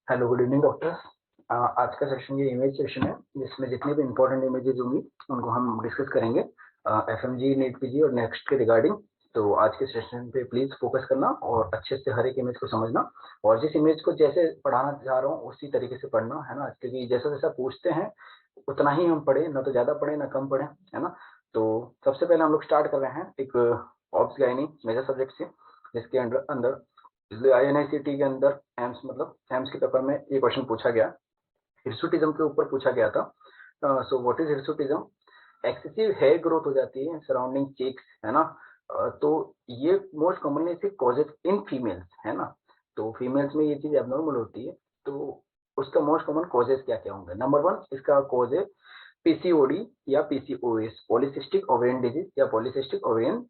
Hello, good evening doctor. आज का session ये इमेज सेशन है, जिसमें जितनी भी इंपॉर्टेंट इमेजेस होंगी उनको हम डिस्कस करेंगे एफएमजी, नेट पीजी और नेक्स्ट के रिगार्डिंग। तो आज के सेशन पे प्लीज फोकस करना और अच्छे से हर एक इमेज को समझना, और जिस इमेज को जैसे पढ़ाना चाह रहा हूँ उसी तरीके से पढ़ना है ना, क्योंकि जैसा जैसा पूछते हैं उतना ही हम पढ़े, ना तो ज्यादा पढ़े ना कम पढ़े, है ना। तो सबसे पहले हम लोग स्टार्ट कर रहे हैं एक ऑब्स गायनी मेजर सब्जेक्ट से, जिसके अंदर अंदर आईएनआईसीटी के अंदर एम्स मतलब एम्स के पेपर में ये क्वेश्चन पूछा गया, हिर्सुटिज्म के ऊपर पूछा गया था। So what is hirsutism? Excessive hair growth हो जाती है सराउंडिंग चीक्स, है ना। तो ये मोस्ट कॉमनली इसके कॉजेज इन फीमेल्स, है ना। तो फीमेल्स में ये चीज एबनॉर्मल होती है, तो उसका मोस्ट कॉमन कॉजेज क्या क्या होंगे? नंबर वन, इसका कॉज है पीसीओडी या पीसीओएस, पॉलीसिस्टिक ओवेरियन डिजीज या पॉलीसिस्टिक ओवेरियन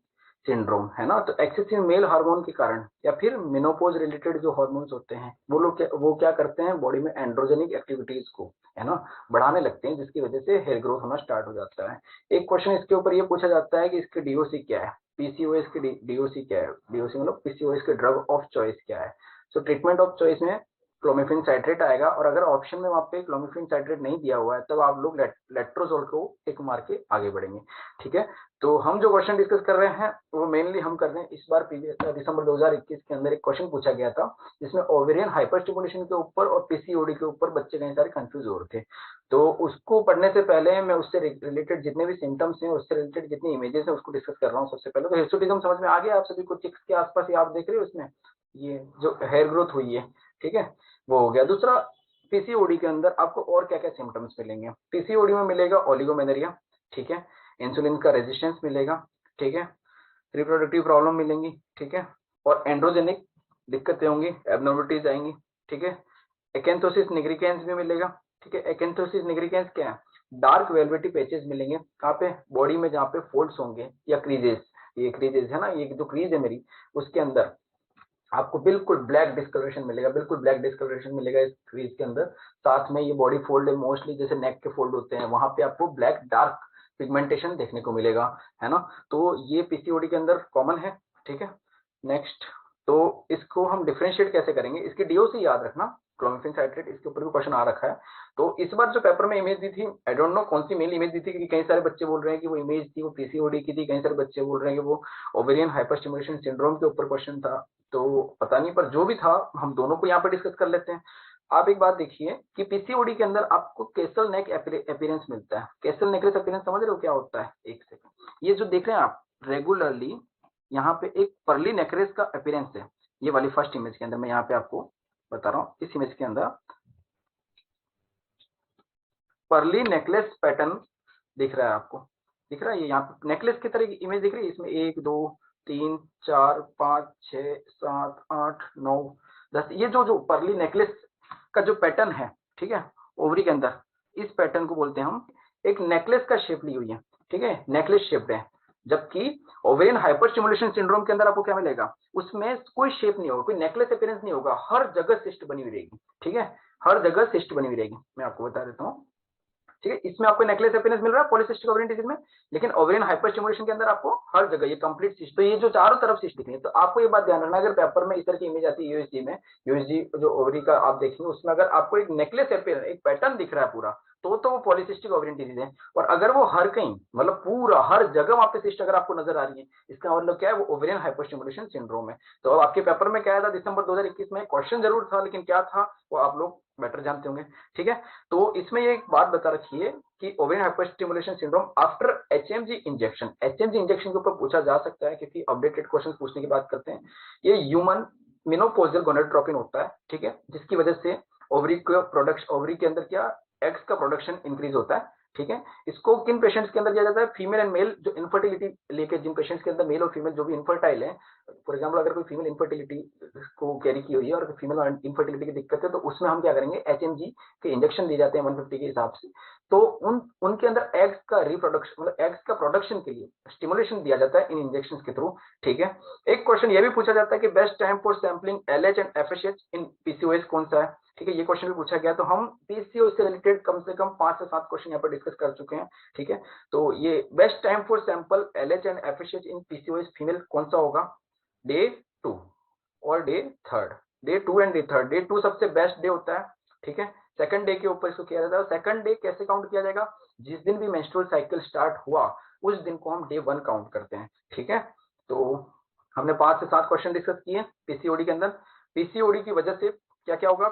सिंड्रोम, है ना। तो एक्सेसिव मेल हार्मोन के कारण या फिर मेनोपॉज रिलेटेड जो हार्मोन्स होते हैं वो क्या करते हैं, बॉडी में एंड्रोजेनिक एक्टिविटीज को, है ना, बढ़ाने लगते हैं, जिसकी वजह से हेयर ग्रोथ होना स्टार्ट हो जाता है। एक क्वेश्चन इसके ऊपर ये पूछा जाता है कि इसके डीओसी क्या है, पीसीओएस के डीओसी क्या है, डीओसी मतलब पीसीओएस के ड्रग ऑफ चॉइस क्या है। सो ट्रीटमेंट ऑफ चॉइस में क्लोमिफेन साइट्रेट आएगा, और अगर ऑप्शन में वहां पे क्लोमिफेन साइट्रेट नहीं दिया हुआ है तब आप लोग लेट्रोजोल को टिक मार के आगे बढ़ेंगे, ठीक है। तो हम जो क्वेश्चन डिस्कस कर रहे हैं वो मेनली हम कर रहे हैं, इस बार दिसंबर 2021 के अंदर एक क्वेश्चन पूछा गया था जिसमें ओवेरियन हाइपरस्टिमुलेशन के ऊपर और पीसीओडी के ऊपर बच्चे कई सारे कंफ्यूज हो रहे थे। तो उसको पढ़ने से पहले मैं उससे रिलेटेड जितने भी सिम्टम्स हैं, उससे रिलेटेड जितनी इमेजेस हैं उसको डिस्कस कर रहा हूँ। सबसे पहले तो हिर्सुटिज्म समझ में आ गया आप सभी को? चिक्स के आसपास ये आप देख रहे हो, इसमें ये जो हेयर ग्रोथ हुई है, ठीक है, वो हो गया। दूसरा, पीसीओडी के अंदर आपको और क्या क्या सिम्टम्स मिलेंगे? पीसीओडी में मिलेगा ओलिगोमेनोरिया, ठीक है, इंसुलिन का रेजिस्टेंस मिलेगा, ठीक है, रिप्रोडक्टिव प्रॉब्लम मिलेंगी, ठीक है, और एंड्रोजेनिक दिक्कतें होंगी, एबनॉर्मलिटीज आएंगी, ठीक है। एकेंथोसिस निग्रिकेंस भी मिलेगा, ठीक है। एकेंथोसिस निग्रिकेंस क्या है? डार्क वेलवेटी पैचेस मिलेंगे कहाँ पे? बॉडी में, जहाँ पे फोल्ड्स होंगे या क्रीजेस, ये क्रीजेस है ना, ये जो क्रीज है मेरी, उसके अंदर आपको बिल्कुल ब्लैक डिस्कलरेशन मिलेगा, बिल्कुल ब्लैक डिस्कलरेशन मिलेगा इस क्रीज के अंदर। साथ में ये बॉडी फोल्ड है, मोस्टली जैसे नेक के फोल्ड होते हैं वहां पे आपको ब्लैक डार्क पिगमेंटेशन देखने को मिलेगा, है ना। तो ये पीसीओडी के अंदर कॉमन है, ठीक है। नेक्स्ट, तो इसको हम डिफरेंशिएट कैसे करेंगे? इसकी डीओसी याद रखना, क्लोमिफेन साइट्रेट, इसके ऊपर भी क्वेश्चन आ रखा है। तो इस बार जो पेपर में इमेज दी थी, आई डोंट नो कौन सी मेल इमेज दी थी, क्योंकि कई सारे बच्चे बोल रहे हैं कि वो इमेज थी वो पीसीओडी की थी, कई सारे बच्चे बोल रहे हैं कि वो ओवेरियन हाइपरस्टिमुलेशन सिंड्रोम के ऊपर क्वेश्चन था। तो पता नहीं, पर जो भी था हम दोनों को यहाँ पे डिस्कस कर लेते हैं। आप एक बात देखिए कि पीसीओडी के अंदर आपको केसल नेक अपीयरेंस मिलता है। केसल नेकलेस अपीयरेंस समझ रहे हो क्या होता है? एक सेकंड, ये जो देख रहे हैं आप रेगुलरली, यहाँ पे एक पर्ली नेकलेस का अपीयरेंस है। ये वाली फर्स्ट इमेज के अंदर मैं यहाँ पे आपको बता रहा हूँ, इस इमेज के अंदर पर्ली नेकलेस पैटर्न दिख रहा है आपको, दिख रहा है? ये यहाँ पे नेकलेस की तरह की इमेज दिख रही है, इसमें 1 2 3 4 5 6 7 8 9 10, ये जो पर्ली नेकलेस का जो पैटर्न है, ठीक है, ओवरी के अंदर, इस पैटर्न को बोलते हैं हम, एक नेकलेस का शेप ली हुई है, ठीक है, नेकलेस शेप्ड है। जबकि ओवेरियन हाइपर स्टिमुलेशन सिंड्रोम के अंदर आपको क्या मिलेगा? उसमें कोई शेप नहीं होगा, कोई नेकलेस अपीयरेंस नहीं होगा, हर जगह सिस्ट बनी हुई रहेगी, ठीक है, हर जगह सिस्ट बनी हुई रहेगी। मैं आपको बता देता हूँ, ठीक है, इसमें आपको नेकलेस अपीयरेंस मिल रहा है पॉलीसिस्टिक ओवेरियन डिजीज में, लेकिन ओवेरियन हाइपरस्टिमुलेशन के अंदर आपको हर जगह ये कंप्लीट सिस्ट, तो ये जो चारों तरफ सिस्ट दिख रही है। तो आपको ये बात ध्यान रखना, अगर पेपर में इस तरह की इमेज आती है यूएसजी में, यूएसजी जो ओवरी का आप देखेंगे उसमें अगर आपको एक नेकलेस अपीयरेंस, एक पैटर्न दिख रहा है पूरा, तो वो पॉलीसिस्टिक ओवेरियन डिजीज है। और अगर वो हर कहीं मतलब पूरा हर जगह वहां पे सिस्ट अगर आपको नजर आ रही है, इसका मतलब क्या है? वो ओवेरियन हाइपरस्टिमुलेशन सिंड्रोम है। तो अब आपके पेपर में क्या आया था दिसंबर 2021 में? क्वेश्चन जरूर था, लेकिन क्या था वो आप लोग बेटर जानते होंगे, ठीक है। तो इसमें ये एक बात बता रखी है कि ovarian hyperstimulation syndrome after HMG injection, HMG injection के ऊपर पूछा जा सकता है, क्योंकि अपडेटेड क्वेश्चन पूछने की बात करते हैं। ये ह्यूमन मिनोपोजल गोनेडोट्रोपिन होता है, ठीक है, जिसकी वजह से ओवरी को प्रोडक्शन, ओवरी के अंदर क्या एग्स का प्रोडक्शन इंक्रीज होता है, ठीक है। इसको किन पेशेंट्स के अंदर दिया जाता है? फीमेल एंड मेल जो इनफर्टिलिटी लेके, जिन पेशेंट्स के अंदर मेल और फीमेल जो भी इनफर्टाइल है, फॉर एग्जांपल अगर कोई फीमेल इनफर्टिलिटी को कैरी की हुई है और फीमेल इनफर्टिलिटी की दिक्कत है, तो उसमें हम क्या करेंगे? एचएमजी के इंजेक्शन दिए जाते हैं 150 के हिसाब से। तो उनके अंदर एग्स का रिप्रोडक्शन मतलब एग्स का प्रोडक्शन के लिए स्टिमुलेशन दिया जाता है इन इंजेक्शन के थ्रू, ठीक है। एक क्वेश्चन ये भी पूछा जाता है कि best time for sampling LH and FSH in PCOS कौन सा है, ठीक है, ये क्वेश्चन भी पूछा गया। तो हम पीसीओएस से रिलेटेड कम से कम 5 से 7 क्वेश्चन यहाँ पर डिस्कस कर चुके हैं, ठीक है। तो ये best time for sample LH and FSH in PCOS female कौन सा होगा? डे 2 और day 3, day 2 and day 3। Day 2 सबसे बेस्ट डे होता है, ठीक है। सेकंड डे के ऊपर इसको किया जाता है। सेकंड डे कैसे काउंट किया जाएगा, जिस दिन भी मेंस्ट्रुअल साइकिल स्टार्ट हुआ उस दिन को हम डे 1 काउंट करते हैं, ठीक है। तो हमने 5 से 7 क्वेश्चन डिस्कस किए पीसीओडी के अंदर। पीसीओडी की वजह से क्या क्या होगा,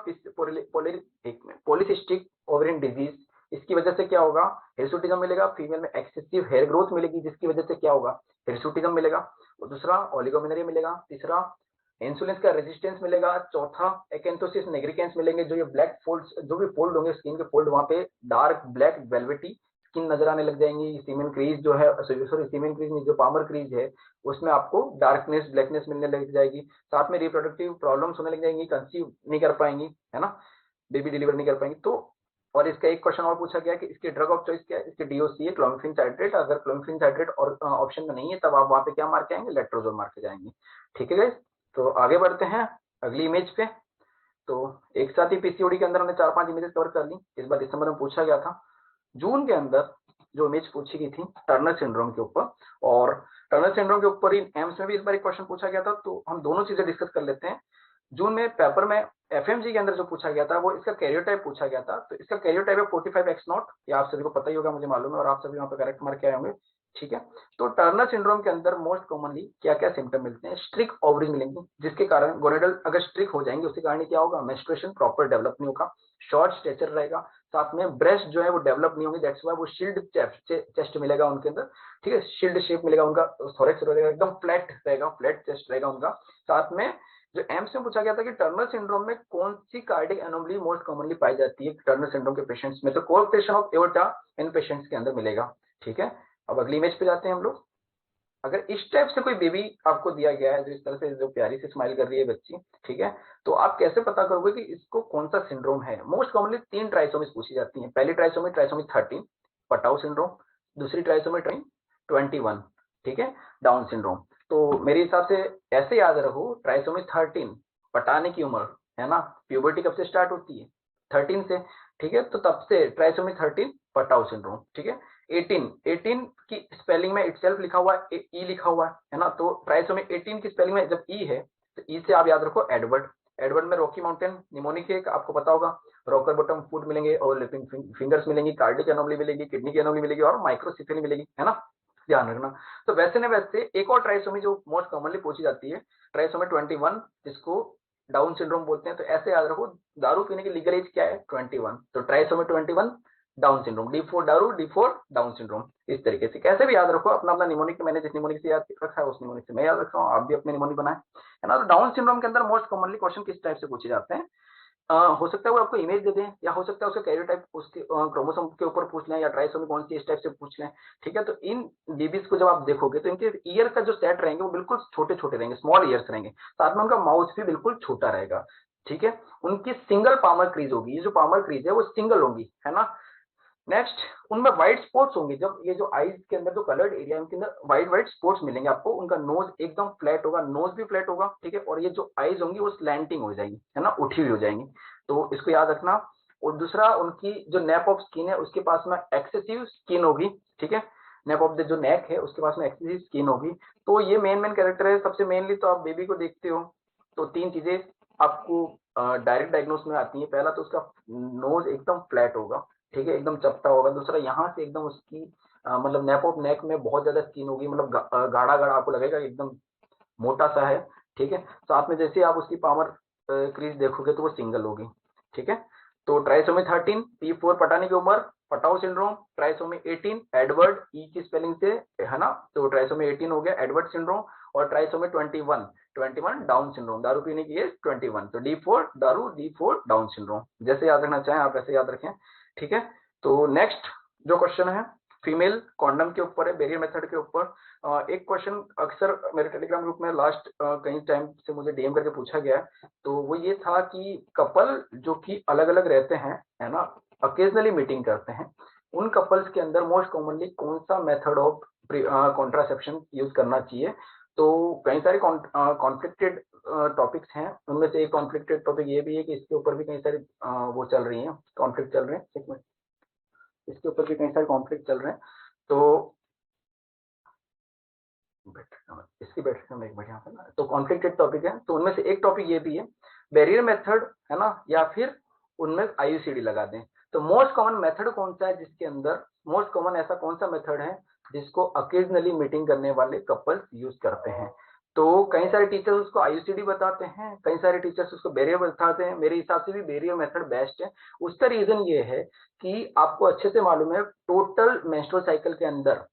पॉलीसिस्टिक ओवरियन डिजीज, इसकी वजह से क्या होगा, हिरसुटिज्म मिलेगा। फीमेल में एक्सेसिव हेयर ग्रोथ मिलेगी, जिसकी वजह से क्या होगा, हिरसुटिज्म मिलेगा। और दूसरा ओलिगोमेनोरिया मिलेगा। तीसरा इंसुलिन का रेजिस्टेंस मिलेगा। चौथा एकेंथोसिस निग्रिकेंस मिलेंगे, जो ये ब्लैक फोल्ड्स, जो भी फोल्ड होंगे स्किन के फोल्ड, वहां पे डार्क ब्लैक वेलवेटी स्किन नजर आने लग जाएंगी। सीमेन क्रीज जो है, सॉरी सीमेन क्रीज नहीं, जो पामर क्रीज है उसमें आपको डार्कनेस ब्लैकनेस मिलने लग जाएगी। साथ में रिप्रोडक्टिव प्रॉब्लम्स होने लग जाएंगी, कंसीव नहीं कर पाएंगी, है ना, बेबी डिलीवर नहीं कर पाएंगी। तो और इसका एक क्वेश्चन और पूछा गया कि इसके ड्रग ऑफ चॉइस क्या है, इसके डीओसी है क्लोमिफेन साइट्रेट। अगर क्लोमिफेन साइट्रेट और ऑप्शन में नहीं है तब आप वहां पे क्या मार के आएंगे, लेट्रोजोल मार के जाएंगे, ठीक है गाइस। तो आगे बढ़ते हैं अगली इमेज पे। तो एक साथ ही पीसीओडी के अंदर हमने 4-5 इमेजेस कवर कर ली। इस बार दिसंबर में पूछा गया था। जून के अंदर जो इमेज पूछी गई थी टर्नर सिंड्रोम के ऊपर, और टर्नर सिंड्रोम के ऊपर ही एम्स में भी इस बार एक क्वेश्चन पूछा गया था। तो हम दोनों चीजें डिस्कस कर लेते हैं। जून में पेपर में एफएमजी के अंदर जो पूछा गया था वो इसका कैरियोटाइप पूछा गया था। तो इसका कैरियोटाइप है 45X0, ये आप सभी को पता ही होगा, मुझे मालूम है, और आप सभी वहां पे करेक्ट मार्क के आए होंगे, ठीक है। तो टर्नर सिंड्रोम के अंदर मोस्ट कॉमनली क्या क्या सिम्टम मिलते हैं, स्ट्रिक ओवरीज मिलेंगी, जिसके कारण गोनेडल अगर स्ट्रिक हो जाएंगे उसके कारण क्या होगा, मेंस्ट्रुएशन प्रॉपर डेवलप नहीं होगा, शॉर्ट स्टेचर रहेगा। साथ में ब्रेस्ट जो है वो डेवलप नहीं होंगी, दैट्स व्हाई वो शील्ड चेस्ट मिलेगा उनके अंदर, ठीक है, शील्ड शेप मिलेगा उनका, थोरेक्स रहेगा एकदम फ्लैट रहेगा, फ्लैट चेस्ट रहेगा उनका। साथ में जो एम्स में पूछा गया था कि टर्नर सिंड्रोम में कौन सी कार्डियक एनोमली मोस्ट कॉमनली पाई जाती है टर्नर सिंड्रोम के पेशेंट्स में, तो coordination of aorta in patients के अंदर मिलेगा, ठीक है। अब अगली इमेज पे जाते हैं हम लोग। अगर इस टाइप से कोई बेबी आपको दिया गया है, जो इस तरह से जो प्यारी से स्माइल कर रही है बच्ची, ठीक है, तो आप कैसे पता करोगे कि इसको कौन सा सिंड्रोम है। मोस्ट कॉमनली 3 ट्राइसोमीज पूछी जाती हैं। पहली ट्राइसोमी ट्राइसोमी 13 पटाउ सिंड्रोम, दूसरी ट्राइसोमी 21, ठीक है, डाउन सिंड्रोम। तो मेरे हिसाब से ऐसे याद रखो, ट्राइसोमी 13 पटाने की उम्र, है ना, प्यूबर्टी कब से स्टार्ट होती है, 13 से, ठीक है। तो तब से ट्राइसोमी 13 पटाउ सिंड्रोम, ठीक है। 18 की स्पेलिंग में इटसेल्फ लिखा हुआ है, ई लिखा हुआ है ना, तो ट्राइसोमी 18 की स्पेलिंग में जब ई है तो ई से आप याद रखो एडवर्ड। एडवर्ड में रॉकी माउंटेन निमोनिक है, आपको पता होगा, रॉकर बॉटम फूड मिलेंगे, और लिपिंग फिंगर्स मिलेंगी, कार्डिक एनोमली मिलेगी, किडनी की एनोमली मिलेगी, और माइक्रोसिफेली मिलेगी, है ना, ध्यान रखना। तो वैसे न वैसे एक और ट्राइसोमी जो मोस्ट कॉमनली पूछी जाती है, ट्राइसोमी 21, जिसको डाउन सिंड्रोम बोलते हैं। तो ऐसे याद रखो, दारू पीने की लीगल एज क्या है, 21, तो ट्राइसोमी 21 डाउन सिंड्रोम, D4 दारू, D4 डाउन सिंड्रोम। इस तरीके से कैसे भी याद रखो, अपना अपना निमोनिक, मैंने जिस निमोनिक से याद रखा है उस निमोनिक से मैं याद रख रहा हूँ, आप भी अपने निमोनिक बनाए, है ना। तो डाउन सिंड्रोम के अंदर मोस्ट कॉमनली क्वेश्चन किस टाइप से पूछे जाते हैं, हो सकता है वो आपको इमेज दे दें, या हो सकता है उसका कैरियोटाइप उसके क्रोमोसोम के ऊपर पूछ लें, या ट्राइसोमी कौन सी इस टाइप से पूछ लें, ठीक है। तो इन बेबीज को जब आप देखोगे तो इनके ईयर का जो सेट रहेंगे वो बिल्कुल छोटे छोटे रहेंगे, स्मॉल ईयर्स रहेंगे। साथ में उनका माउथ भी बिल्कुल छोटा रहेगा, ठीक है। उनकी सिंगल पामर क्रीज होगी, ये जो पामर क्रीज है वो सिंगल होगी, है ना। नेक्स्ट, उनमें व्हाइट स्पॉट्स होंगे, जब ये जो आईज के अंदर जो कलर्ड एरिया है उनके अंदर व्हाइट व्हाइट स्पॉट्स मिलेंगे आपको। उनका नोज एकदम फ्लैट होगा, नोज भी फ्लैट होगा, ठीक है, और ये जो आईज होंगी वो स्लैंटिंग हो जाएंगी, है ना, उठी हुई हो जाएंगी, तो इसको याद रखना। और दूसरा, उनकी जो नेप ऑफ स्किन है उसके पास में एक्सेसिव स्किन होगी, ठीक है, नेप ऑफ द जो नेक है उसके पास में एक्सेसिव स्किन होगी। तो ये मेन कैरेक्टर है। सबसे मेनली तो आप बेबी को देखते हो तो 3 चीजें आपको डायरेक्ट डायग्नोस में आती है। पहला तो उसका नोज एकदम फ्लैट होगा, ठीक है, एकदम चपटा होगा। दूसरा, यहाँ से एकदम उसकी मतलब नेप ऑफ नेक में बहुत ज्यादा स्किन होगी, मतलब गाढ़ा गाढ़ा आपको लगेगा, एकदम मोटा सा है, ठीक है। साथ में जैसे आप उसकी पावर क्रीज देखोगे तो वो सिंगल होगी, ठीक है। तो ट्राइसोमी 13 P4 पटाने की उम्र, पटाओ सिंड्रोम। ट्राइसोमी 18 एडवर्ड, ई की स्पेलिंग से, है ना, तो ट्राइसोमी 18 हो गया एडवर्ड सिंड्रोम। और ट्राइसोमी 21 डाउन सिंड्रोम, दारू पीने की एज 21, तो D4 दारू, D4 डाउन सिंड्रोम। जैसे याद रखना चाहें आप वैसे याद रखें, ठीक है। तो नेक्स्ट जो क्वेश्चन है फीमेल कॉन्डम के ऊपर है, बैरियर मेथड के ऊपर। एक क्वेश्चन अक्सर मेरे टेलीग्राम ग्रुप में लास्ट कई टाइम से मुझे डीएम करके पूछा गया, तो वो ये था कि कपल जो कि अलग अलग रहते हैं, है ना, अकेजनली मीटिंग करते हैं, उन कपल्स के अंदर मोस्ट कॉमनली कौन सा मेथड ऑफ कॉन्ट्रासेप्शन यूज करना चाहिए। तो कई सारे कॉन्फ्लिक्टेड टॉपिक्स हैं, उनमें से एक कॉन्फ्लिक्टेड टॉपिक ये भी है कि इसके ऊपर भी कई सारे वो चल रही हैं, कॉन्फ्लिक्ट चल रहे हैं, एक मिनट, इसके ऊपर भी कई सारे कॉन्फ्लिक्ट चल रहे हैं। तो इसकी बैटरी में एक बढ़िया है ना, तो कॉन्फ्लिक्टेड टॉपिक है, तो उनमें से एक टॉपिक ये भी है बैरियर मेथड है ना, या फिर उनमें आईयूसीडी लगा दें। तो मोस्ट कॉमन मेथड कौन सा है जिसके अंदर, मोस्ट कॉमन ऐसा कौन सा मेथड है जिसको अकेजनली मीटिंग करने वाले कपल्स यूज करते हैं? तो कई सारे टीचर्स उसको आईयूसीडी बताते हैं, कई सारे टीचर्स उसको बैरियर बताते हैं। मेरे हिसाब से भी बैरियर मेथड बेस्ट है। उसका रीजन ये है कि आपको अच्छे से मालूम है, टोटल मेंस्ट्रुअल साइकिल के अंदर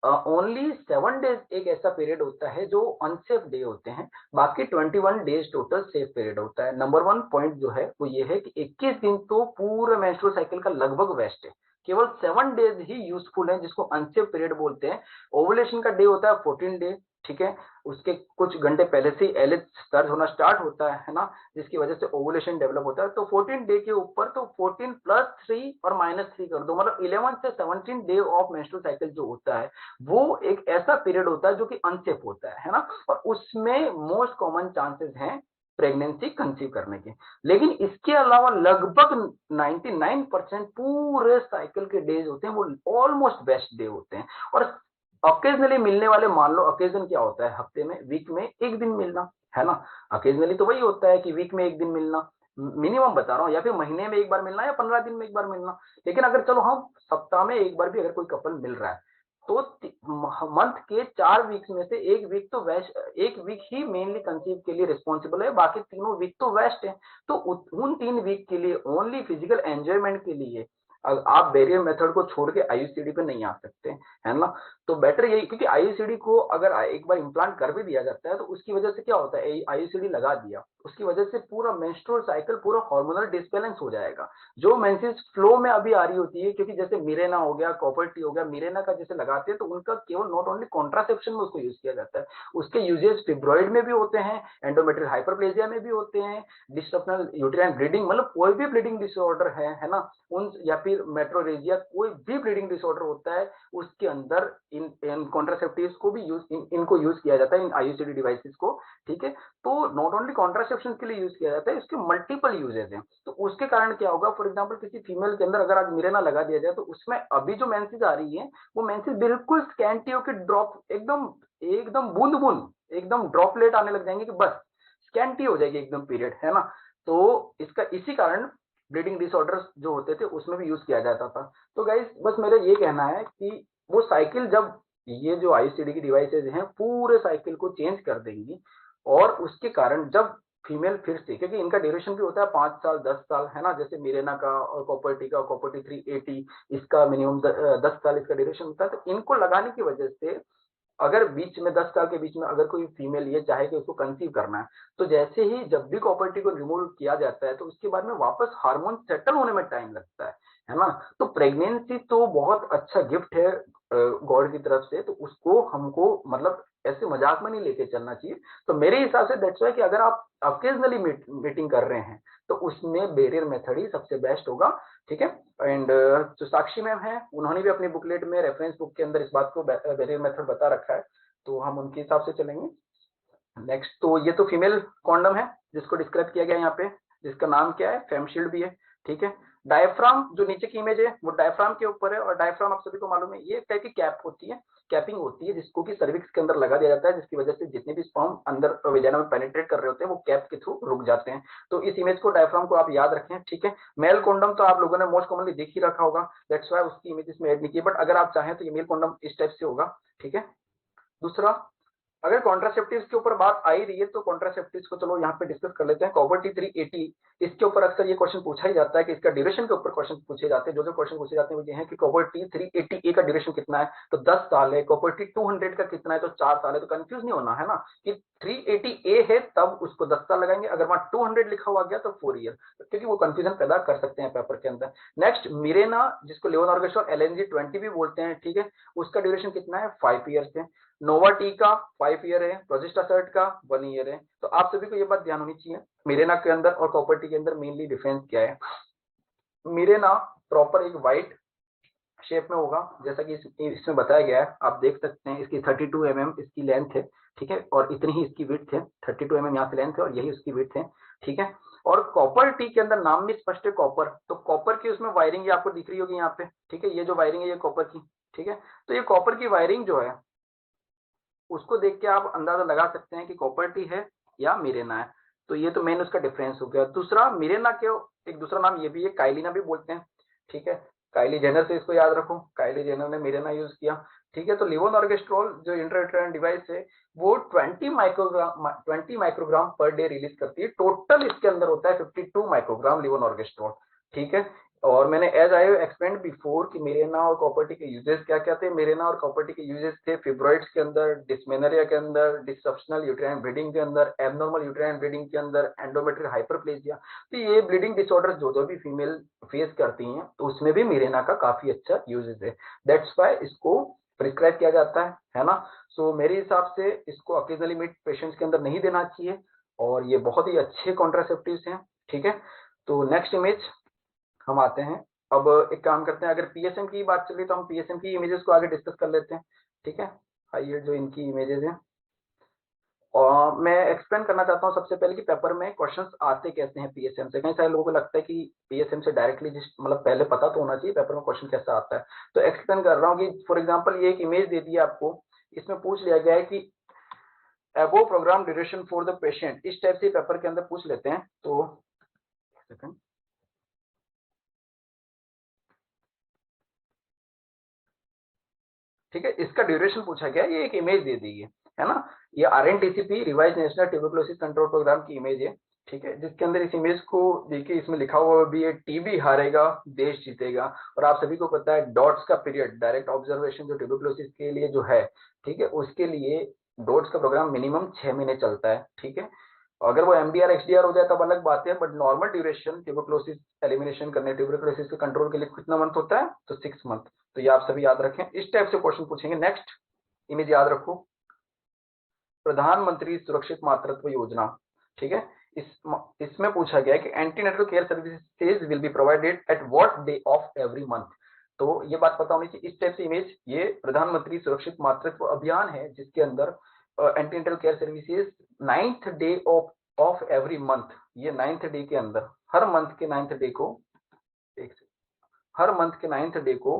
ओनली 7 डेज एक ऐसा पीरियड होता है जो अनसेफ डे होते हैं, बाकी 21 डेज टोटल सेफ पीरियड होता है। नंबर 1 पॉइंट जो है वो ये है कि 21 दिन तो पूरे मेंस्ट्रुअल साइकिल का लगभग वेस्ट है, केवल 7 डेज ही यूजफुल है जिसको अनसेफ पीरियड बोलते हैं। ओवुलेशन का डे होता है 14 डे, ठीक है, उसके कुछ घंटे पहले से एलएच सर्ज होना स्टार्ट होता है ना, जिसकी वजह से ओवुलेशन डेवलप होता है। तो 14 डे के ऊपर तो 14 + 3 और -3 कर दो, मतलब 11 से 17 डे ऑफ मेंस्ट्रुअल साइकिल जो होता है वो एक ऐसा पीरियड होता है जो कि अनसेफ होता है ना, और उसमें मोस्ट कॉमन चांसेस हैं प्रेगनेंसी कंसीव करने के। लेकिन इसके अलावा लगभग 99% पूरे साइकिल के डेज होते हैं वो ऑलमोस्ट बेस्ट डे होते हैं। और ऑकेजनली मिलने वाले, मान लो ऑकेजन क्या होता है, हफ्ते में, वीक में एक दिन मिलना, है ना। ऑकेजनली तो वही होता है कि वीक में एक दिन मिलना, मिनिमम बता रहा हूँ, या फिर महीने में एक बार मिलना या 15 दिन में एक बार मिलना। लेकिन अगर चलो हम सप्ताह में एक बार भी अगर कोई कपल मिल रहा है तो मंथ के 4 वीक्स में से एक वीक तो वेस्ट, एक वीक ही मेनली कंसीव के लिए रिस्पॉन्सिबल है, बाकी तीनों वीक तो वेस्ट है। तो उन 3 वीक के लिए ओनली फिजिकल एंजॉयमेंट के लिए आप बैरियर मेथड को छोड़ के आईयूसीडी पे नहीं आ सकते, है ना। तो बेटर यही, क्योंकि आईयूसीडी को अगर एक बार इम्प्लांट कर भी दिया जाता है तो उसकी वजह से क्या होता है, आईयूसीडी लगा दिया उसकी वजह से पूरा मेंस्ट्रुअल साइकिल, पूरा हार्मोनल डिसबैलेंस हो जाएगा। जो मेंसेस फ्लो में अभी आ रही होती है, क्योंकि जैसे मिरेना हो गया, कॉपर टी हो गया, मिरेना का जैसे लगाते हैं तो उनका केवल नॉट ओनली कॉन्ट्रासेप्शन में उसको यूज किया जाता है, उसके यूजेस फिब्रॉइड में भी होते हैं, एंडोमेट्रियल हाइपरप्लेजिया में भी होते हैं, डिस्ट्रक्शनल यूटेराइन ब्लीडिंग, मतलब कोई भी ब्लीडिंग डिसऑर्डर है ना, उन, या फिर मेट्रोरेजिया, कोई भी ब्लीडिंग डिसऑर्डर होता है उसके अंदर इन कॉन्ट्रासेप्टिव्स को भी इनको यूज किया जाता है, इन आईयूसीडी डिवाइसेस को, ठीक है। तो नॉट ओनली कॉन्ट्रासेप्शन के लिए यूज किया जाता है, इसके मल्टीपल यूजेस हैं। तो उसके कारण क्या होगा, फॉर एग्जांपल किसी फीमेल के अंदर अगर आज मिरेना लगा दिया जाए तो उसमें अभी जो मेंसेस आ रही है वो मेंसेस बिल्कुल स्कैंटी होकर ड्रॉप, एकदम एकदम बूंद बूंद, एकदम ड्रॉपलेट आने लग जाएंगे कि बस स्कैंटी हो जाएगी एकदम पीरियड, है ना। तो इसका इसी कारण ब्लीडिंग डिसऑर्डर्स जो होते थे उसमें भी यूज किया जाता था। तो गाइस बस मेरा ये कहना है कि वो साइकिल, जब ये जो आईसीडी की डिवाइसेज हैं पूरे साइकिल को चेंज कर देंगी, और उसके कारण जब फीमेल फिर से, क्योंकि इनका ड्यूरेशन भी होता है 5 साल 10 साल, है ना, जैसे मिरेना का और कॉपर्टी का, कॉपर्टी 380, इसका मिनिमम 10 साल इसका ड्यूरेशन होता है। तो इनको लगाने की वजह से अगर बीच में 10 साल के बीच में अगर कोई फीमेल ये चाहे कि उसको कंसीव करना है, तो जैसे ही जब भी कॉपर्टी को रिमूव किया जाता है तो उसके बाद में वापस हार्मोन सेटल होने में टाइम लगता है ना। तो प्रेगनेंसी तो बहुत अच्छा गिफ्ट है गॉड की तरफ से, तो उसको हमको मतलब ऐसे मजाक में नहीं लेके चलना चाहिए। तो मेरे हिसाब से दैट्स व्हाई कि अगर आप ऑकेजनली मीटिंग कर रहे हैं तो उसमें बैरियर मेथड ही सबसे बेस्ट होगा, ठीक है। एंड जो साक्षी मैम है उन्होंने भी अपनी बुकलेट में, रेफरेंस बुक के अंदर इस बात को बैरियर मेथड बता रखा है, तो हम उनके हिसाब से चलेंगे। नेक्स्ट, तो ये तो फीमेल कॉन्डम है जिसको डिस्क्राइब किया गया यहाँ पे, जिसका नाम क्या है, फेमशील्ड भी है, ठीक है। डायफ्राम जो नीचे की इमेज है वो डायफ्राम के ऊपर है, और डायफ्राम आप सभी को मालूम है ये टाइप की कैप होती है, कैपिंग होती है जिसको कि सर्विक्स के अंदर लगा दिया जाता है, जिसकी वजह से जितने भी स्पर्म अंदर वेजाइना में पेनिट्रेट कर रहे होते हैं वो कैप के थ्रू रुक जाते हैं। तो इस इमेज को, डायफ्राम को आप याद रखें, ठीक है। मेल कॉन्डम तो आप लोगों ने मोस्ट कॉमनली देख ही रखा होगा, दैट्स व्हाई उसकी इमेज इसमें ऐड नहीं की, बट अगर आप चाहें तो ये मेल कॉन्डम इस टाइप से होगा, ठीक है। दूसरा, अगर कॉन्ट्रासेप्टिव्स के ऊपर बात आ ही रही है तो कॉन्ट्रासेप्टिव्स को चलो यहाँ पे डिस्कस कर लेते हैं। कॉपर टी 380, इसके ऊपर अक्सर ये क्वेश्चन पूछा ही जाता है कि इसका ड्यूरेशन के ऊपर क्वेश्चन पूछे जाते हैं। जो क्वेश्चन पूछे जाते हैं वो ये है कि कॉपर टी 380 ए का ड्यूरेशन कितना है, तो 10 साल है। कॉपर टी 200 का कितना है, तो 4 साल है। तो कंफ्यूज नहीं होना है ना कि 380 ए है तब उसको 10 साल लगाएंगे, अगर वहां 200 लिखा हुआ गया तो 4 ईयर, क्योंकि वो कंफ्यूजन पैदा कर सकते हैं पेपर के अंदर। नेक्स्ट, मिरेना जिसको लेवोनॉर्गेश्वर एलएनजी 20 भी बोलते हैं, ठीक है, उसका ड्यूरेशन कितना है, 5 ईयर है। नोवा टी का 5 ईयर है, प्रोजेस्टा सर्ट का 1 ईयर है। तो आप सभी को ये बात ध्यान होनी चाहिए मिरेना के अंदर और कॉपर टी के अंदर मेनली डिफरेंस क्या है। मिरेना प्रॉपर एक व्हाइट शेप में होगा, जैसा कि इसमें बताया गया है, आप देख सकते हैं। इसकी 32 mm इसकी लेंथ है, ठीक है, और इतनी ही इसकी विड्थ है, 32 mm यहाँ से लेंथ है और यही उसकी विड्थ है, ठीक है। और कॉपर टी के अंदर नाम में स्पष्ट है कॉपर, तो कॉपर की उसमें वायरिंग ये आपको दिख रही होगी यहाँ पे, ठीक है। ये जो वायरिंग है ये कॉपर की, ठीक है। तो ये कॉपर की वायरिंग जो है उसको देख के आप अंदाजा लगा सकते हैं कि कॉपर टी है या मिरेना है। तो ये तो मेन उसका डिफरेंस हो गया। दूसरा मिरेना के एक दूसरा नाम ये भी है, काइलिना भी बोलते हैं, ठीक है। काइली जेनर से इसको याद रखो, काइली जेनर ने मिरेना यूज किया, ठीक है। तो लेवोनॉर्गेस्ट्रॉल जो इंट्रायूटेराइन डिवाइस है वो 20 माइक्रोग्राम पर डे रिलीज करती है। टोटल इसके अंदर होता है 52 माइक्रोग्राम लेवोनॉर्गेस्ट्रॉल, ठीक है। और मैंने एज आई एक्सप्लेन बिफोर कि मेरेना और कॉपर्टी के यूजेस क्या क्या थे। मेरेना और कॉपर्टी के यूजेस थे फिब्रॉइड्स के अंदर, डिस्मेनरिया के अंदर, डिसफंक्शनल यूटेराइन ब्लीडिंग के अंदर, एबनॉर्मल यूटेराइन ब्लीडिंग के अंदर, एंडोमेट्रियल हाइपरप्लेजिया। तो ये ब्लीडिंग डिसऑर्डर जो भी फीमेल फेस करती हैं तो उसमें भी मेरेना का काफी अच्छा यूजेस है। दैट्स वाई इसको प्रिस्क्राइब किया जाता है ना। सो मेरे हिसाब से इसको ऑकेजनली मिड पेशेंट्स के अंदर नहीं देना चाहिए, और ये बहुत ही अच्छे कॉन्ट्रासेप्टिव्स हैं, ठीक है। तो नेक्स्ट इमेज हम आते हैं। अब एक काम करते हैं, अगर पीएसएम की बात चल रही तो हम पीएसएम की इमेजेस को आगे डिस्कस कर लेते हैं, ठीक है। आइए जो इनकी इमेजेस हैं, और मैं एक्सप्लेन करना चाहता हूँ सबसे पहले कि पेपर में क्वेश्चंस आते कैसे हैं पीएसएम से। कई सारे लोगों को लगता है कि पीएसएम से डायरेक्टली मतलब पहले पता तो होना चाहिए पेपर में क्वेश्चन कैसा आता है। तो एक्सप्लेन कर रहा हूँ कि फॉर एग्जांपल ये एक इमेज दे दी है आपको, इसमें पूछ लिया गया है कि above programme duration for the patient, इस टाइप से पेपर के अंदर पूछ लेते हैं। तो ठीक है, इसका ड्यूरेशन पूछा गया, ये एक इमेज दे दी है ना। ये RNTCP revise national tuberculosis control programme की इमेज है, ठीक है। जिसके अंदर इस इमेज को देखिए, इसमें लिखा हुआ भी है टीबी हारेगा देश जीतेगा। और आप सभी को पता है डॉट्स का पीरियड, डायरेक्ट ऑब्जर्वेशन जो ट्यूबरकुलोसिस के लिए जो है, ठीक है, उसके लिए डॉट्स का प्रोग्राम मिनिमम 6 महीने चलता है, ठीक है। अगर वो एमडीआर एक्सडीआर हो जाए तब अलग बात है, but normal duration tuberculosis elimination करने, ट्यूबरकुलोसिस के कंट्रोल के लिए कितना मंथ होता है, तो 6 मंथ। तो ये आप सभी याद रखें, इस टाइप से क्वेश्चन पूछेंगे। नेक्स्ट इमेज याद रखो, प्रधानमंत्री सुरक्षित मातृत्व योजना, ठीक है। इसमें पूछा गया है कि antenatal care services will be provided at what day of every month. तो ये बात पता होनी चाहिए। इस टाइप से इमेज, ये प्रधानमंत्री सुरक्षित मातृत्व अभियान है जिसके अंदर antenatal care services 9th day of every month, ये 9th डे के अंदर, हर मंथ के 9th डे को, हर मंथ के 9th डे को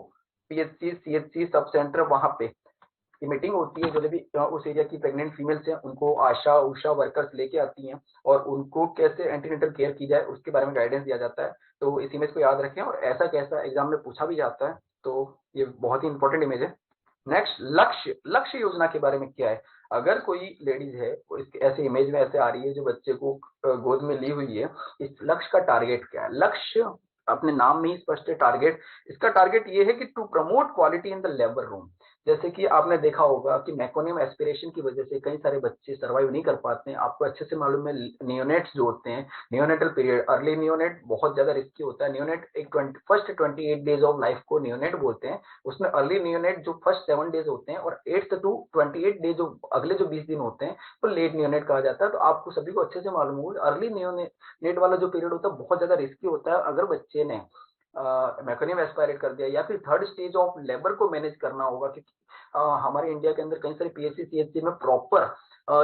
पीएचसी सीएचसी सब सेंटर वहां पे की मीटिंग होती है। जो भी उस एरिया की प्रेग्नेंट फीमेल्स हैं उनको आशा उषा वर्कर्स लेके आती हैं और उनको कैसे एंटीनेटल केयर की जाए उसके बारे में गाइडेंस दिया जाता है। तो इस इमेज को याद रखें, और ऐसा कैसा एग्जाम में पूछा भी जाता है, तो ये बहुत ही इंपॉर्टेंट इमेज है। नेक्स्ट, लक्ष्य, लक्ष्य योजना के बारे में क्या है। अगर कोई लेडीज है, ऐसे इमेज में ऐसे आ रही है जो बच्चे को गोद में ली हुई है, इस लक्ष्य का टारगेट क्या है। लक्ष्य अपने नाम में ही स्पष्ट है, टारगेट, इसका टारगेट ये है कि to promote quality in the labour room. जैसे कि आपने देखा होगा कि मैकोनियम एस्पिरेशन की वजह से कई सारे बच्चे सर्वाइव नहीं कर पाते हैं। आपको अच्छे से मालूम है, नियोनेट्स जो होते हैं, नियोनेटल पीरियड, अर्ली नियोनेट बहुत ज्यादा रिस्की होता है। नियोनेट एक फर्स्ट 28 डेज ऑफ लाइफ को नियोनेट बोलते हैं। उसमें अर्ली नियोनेट जो फर्स्ट 7 डेज होते हैं, और 8th to 28 डे जो अगले जो 20 दिन होते हैं, तो लेट नियोनेट कहा जाता है। तो आपको सभी को अच्छे से मालूम होगा, अर्ली नियोनेट वाला जो पीरियड होता है बहुत ज्यादा रिस्की होता है। अगर बच्चे ने मैकोनियम एस्पायरेट कर दिया, या फिर थर्ड स्टेज ऑफ लेबर को मैनेज करना होगा, क्योंकि हमारे इंडिया के अंदर कई सारे पीएचसी सीएचसी में प्रॉपर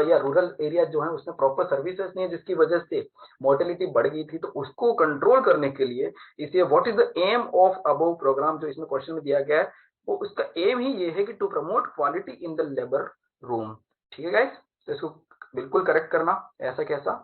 या रूरल एरिया जो है उसमें प्रॉपर सर्विसेज नहीं है, जिसकी वजह से मोर्टेलिटी बढ़ गई थी। तो उसको कंट्रोल करने के लिए इसलिए what is the aim of above programme, जो इसमें क्वेश्चन में दिया गया है, वो उसका एम ही ये है कि to promote quality in the labour room, ठीक है गाइस। तो इसको बिल्कुल करेक्ट करना, ऐसा कैसा।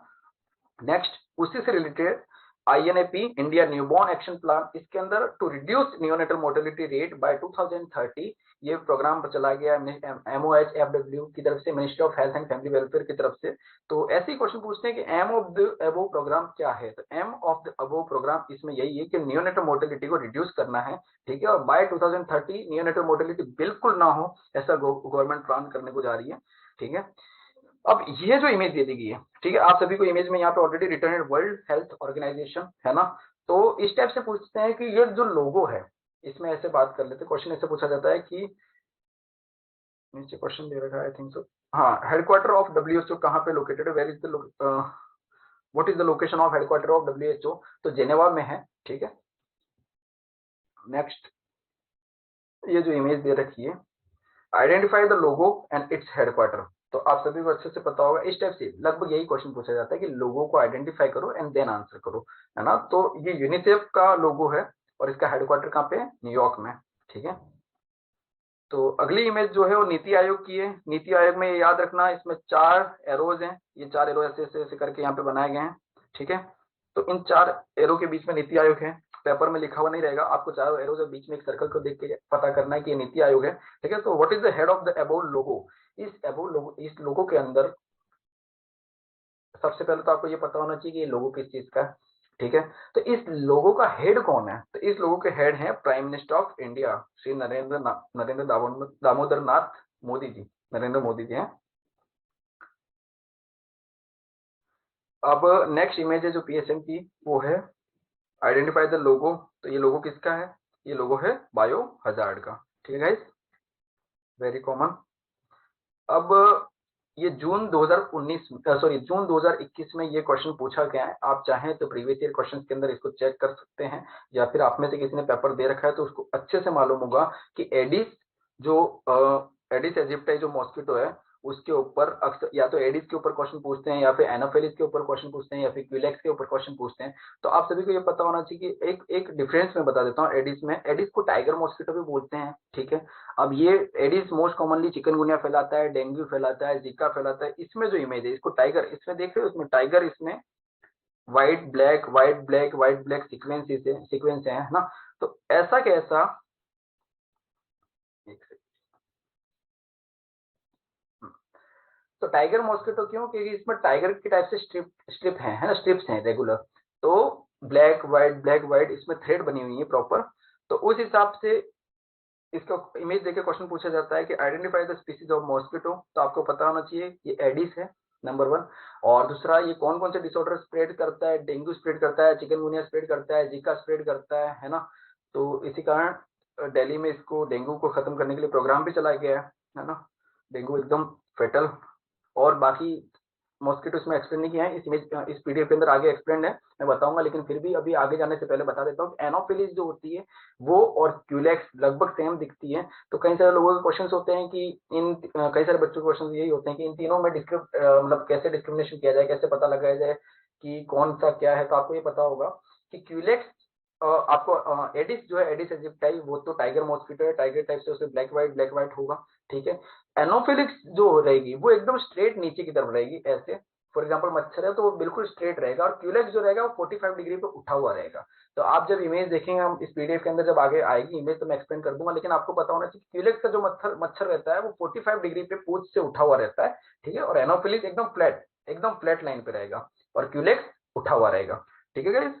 नेक्स्ट, उसी से related INAP India newborn action plan, इसके अंदर to reduce neonatal mortality rate by 2030, ये प्रोग्राम चला गया MOHFW की तरफ से, ministry of health and family welfare की तरफ से। तो ऐसे ही क्वेश्चन पूछते हैं कि aim of the above programme क्या है। तो aim of the above programme इसमें यही है कि नियोनेटल मोर्टेलिटी को रिड्यूस करना है, ठीक है। और बाय 2030 नियोनेटल मोर्टेलिटी बिल्कुल ना हो, ऐसा गवर्नमेंट प्लान करने को जा रही है, ठीक है। अब ये जो इमेज दे दी गई है, ठीक है, आप सभी को इमेज में यहाँ पे already written World Health Organization है ना। तो इस टाइप से पूछते हैं कि ये जो लोगो है, इसमें ऐसे बात कर लेते हैं। क्वेश्चन ऐसे पूछा जाता है कि, नीचे क्वेश्चन दे रखा है, आई थिंक सो, हाँ, हेडक्वार्टर ऑफ WHO कहाँ पे लोकेटेड है, where is the what is the location of headquarter of WHO, तो जेनेवा में है, ठीक है। नेक्स्ट, ये जो इमेज दे रखी है, identify the logo and its headquarter. तो आप सभी को अच्छे से पता होगा, इस टाइप से लगभग यही क्वेश्चन पूछा जाता है कि लोगो को आइडेंटिफाई करो एंड देन आंसर करो, है ना। तो ये यूनिसेफ का लोगो है और इसका हेडक्वार्टर कहाँ पे है, न्यूयॉर्क में, ठीक है। तो अगली इमेज जो है वो नीति आयोग की है। नीति आयोग में ये याद रखना, इसमें 4 एरोज हैं, ये 4 एरो ऐसे ऐसे ऐसे करके यहाँ पे बनाए गए हैं, ठीक है। तो इन 4 एरो के बीच में नीति आयोग है। पेपर में लिखा हुआ नहीं रहेगा, आपको चारों एरो के बीच में एक सर्कल को देख के पता करना है कि ये नीति आयोग है, ठीक है। तो what is the head of the above logo, इस लोगो के अंदर सबसे पहले तो आपको ये पता होना चाहिए कि ये लोगो किस चीज का है, ठीक है। तो इस लोगो का हेड कौन है, तो इस लोगो के हेड है prime minister of India Shri Narendra Damodar Nath Modi ji, Narendra Modi ji हैं। अब नेक्स्ट इमेज है जो पीएसएम की, वो है आइडेंटिफाई द लोगो। तो ये लोगो किसका है, ये लोगो है बायो हजार्ड का, ठीक है गाइस, वेरी कॉमन। अब ये जून 2019 सॉरी जून 2021 में ये क्वेश्चन पूछा गया है। आप चाहें तो प्रीवियस ईयर क्वेश्चन के अंदर इसको चेक कर सकते हैं, या फिर आप में से किसी ने पेपर दे रखा है तो उसको अच्छे से मालूम होगा कि एडिस जो एडिस एजिप्टाई जो मॉस्किटो है उसके ऊपर अक्सर या तो एडिस के ऊपर क्वेश्चन पूछते हैं, या फिर एनोफेलिस के ऊपर क्वेश्चन पूछते हैं, या फिर क्यूलेक्स के ऊपर क्वेश्चन पूछते हैं। तो आप सभी को ये पता होना चाहिए कि एक एक डिफरेंस मैं बता देता हूँ। एडिस को टाइगर मॉस्किटो भी बोलते हैं, ठीक है। अब ये एडिस मोस्ट कॉमनली चिकनगुनिया फैलाता है, डेंगू फैलाता है, जिका फैलाता है। इसमें जो इमेज है इसको टाइगर, इसमें देख रहे हो, इसमें टाइगर, इसमें white black white black white black sequence है ना। तो ऐसा कैसा, तो टाइगर मॉस्किटो क्यों, क्योंकि इसमें टाइगर की टाइप से स्ट्रिप है ना, स्ट्रिप्स हैं रेगुलर। तो ब्लैक व्हाइट इसमें थ्रेड बनी हुई है प्रॉपर। तो उस हिसाब से इसका इमेज देके क्वेश्चन पूछा जाता है कि identify the species of mosquito. तो आपको पता होना चाहिए ये एडिस है, नंबर 1। और दूसरा, ये कौन कौन से डिसऑर्डर स्प्रेड करता है, डेंगू स्प्रेड करता है, चिकनगुनिया स्प्रेड करता है, जिका स्प्रेड करता है ना। तो इसी कारण दिल्ली में इसको डेंगू को खत्म करने के लिए प्रोग्राम भी चलाया गया है ना। डेंगू एकदम फेटल। और बाकी मॉस्किटो इसमें एक्सप्लेन नहीं किया है, इस पीडीएफ के अंदर आगे एक्सप्लेन है, मैं बताऊंगा। लेकिन फिर भी अभी आगे जाने से पहले बता देता हूँ कि एनोफिलिस जो होती है वो और क्यूलेक्स लगभग सेम दिखती है। तो कई सारे लोगों के क्वेश्चन होते हैं कि कई सारे बच्चों के क्वेश्चन यही होते हैं कि इन तीनों में मतलब कैसे डिस्क्रिमिनेशन किया जाए, कैसे पता लगाया जाए कि कौन सा क्या है। तो आपको ये पता होगा कि क्यूलेक्स आपको एडिस जो है, एडिस एजिप्टाई, वो तो टाइगर मॉस्किटो है, टाइगर टाइप से उसमें ब्लैक व्हाइट होगा, ठीक है। एनोफिलिक्स जो रहेगी वो एकदम स्ट्रेट नीचे की तरफ रहेगी ऐसे। फॉर एग्जांपल मच्छर है तो वो बिल्कुल स्ट्रेट रहेगा, और क्यूलेक्स जो रहेगा वो 45 डिग्री पे उठा हुआ रहेगा। तो आप जब इमेज देखेंगे, हम इस पीडीएफ के अंदर जब आगे आएगी इमेज तो मैं एक्सप्लेन कर दूंगा, लेकिन आपको पता होना चाहिए क्यूलेक्स का जो मच्छर रहता है वो 45 डिग्री पे पूंछ से उठा हुआ रहता है, ठीक है। और एनोफिलिस एकदम फ्लैट लाइन पे रहेगा, और क्यूलेक्स उठा हुआ रहेगा, ठीक है गाइस।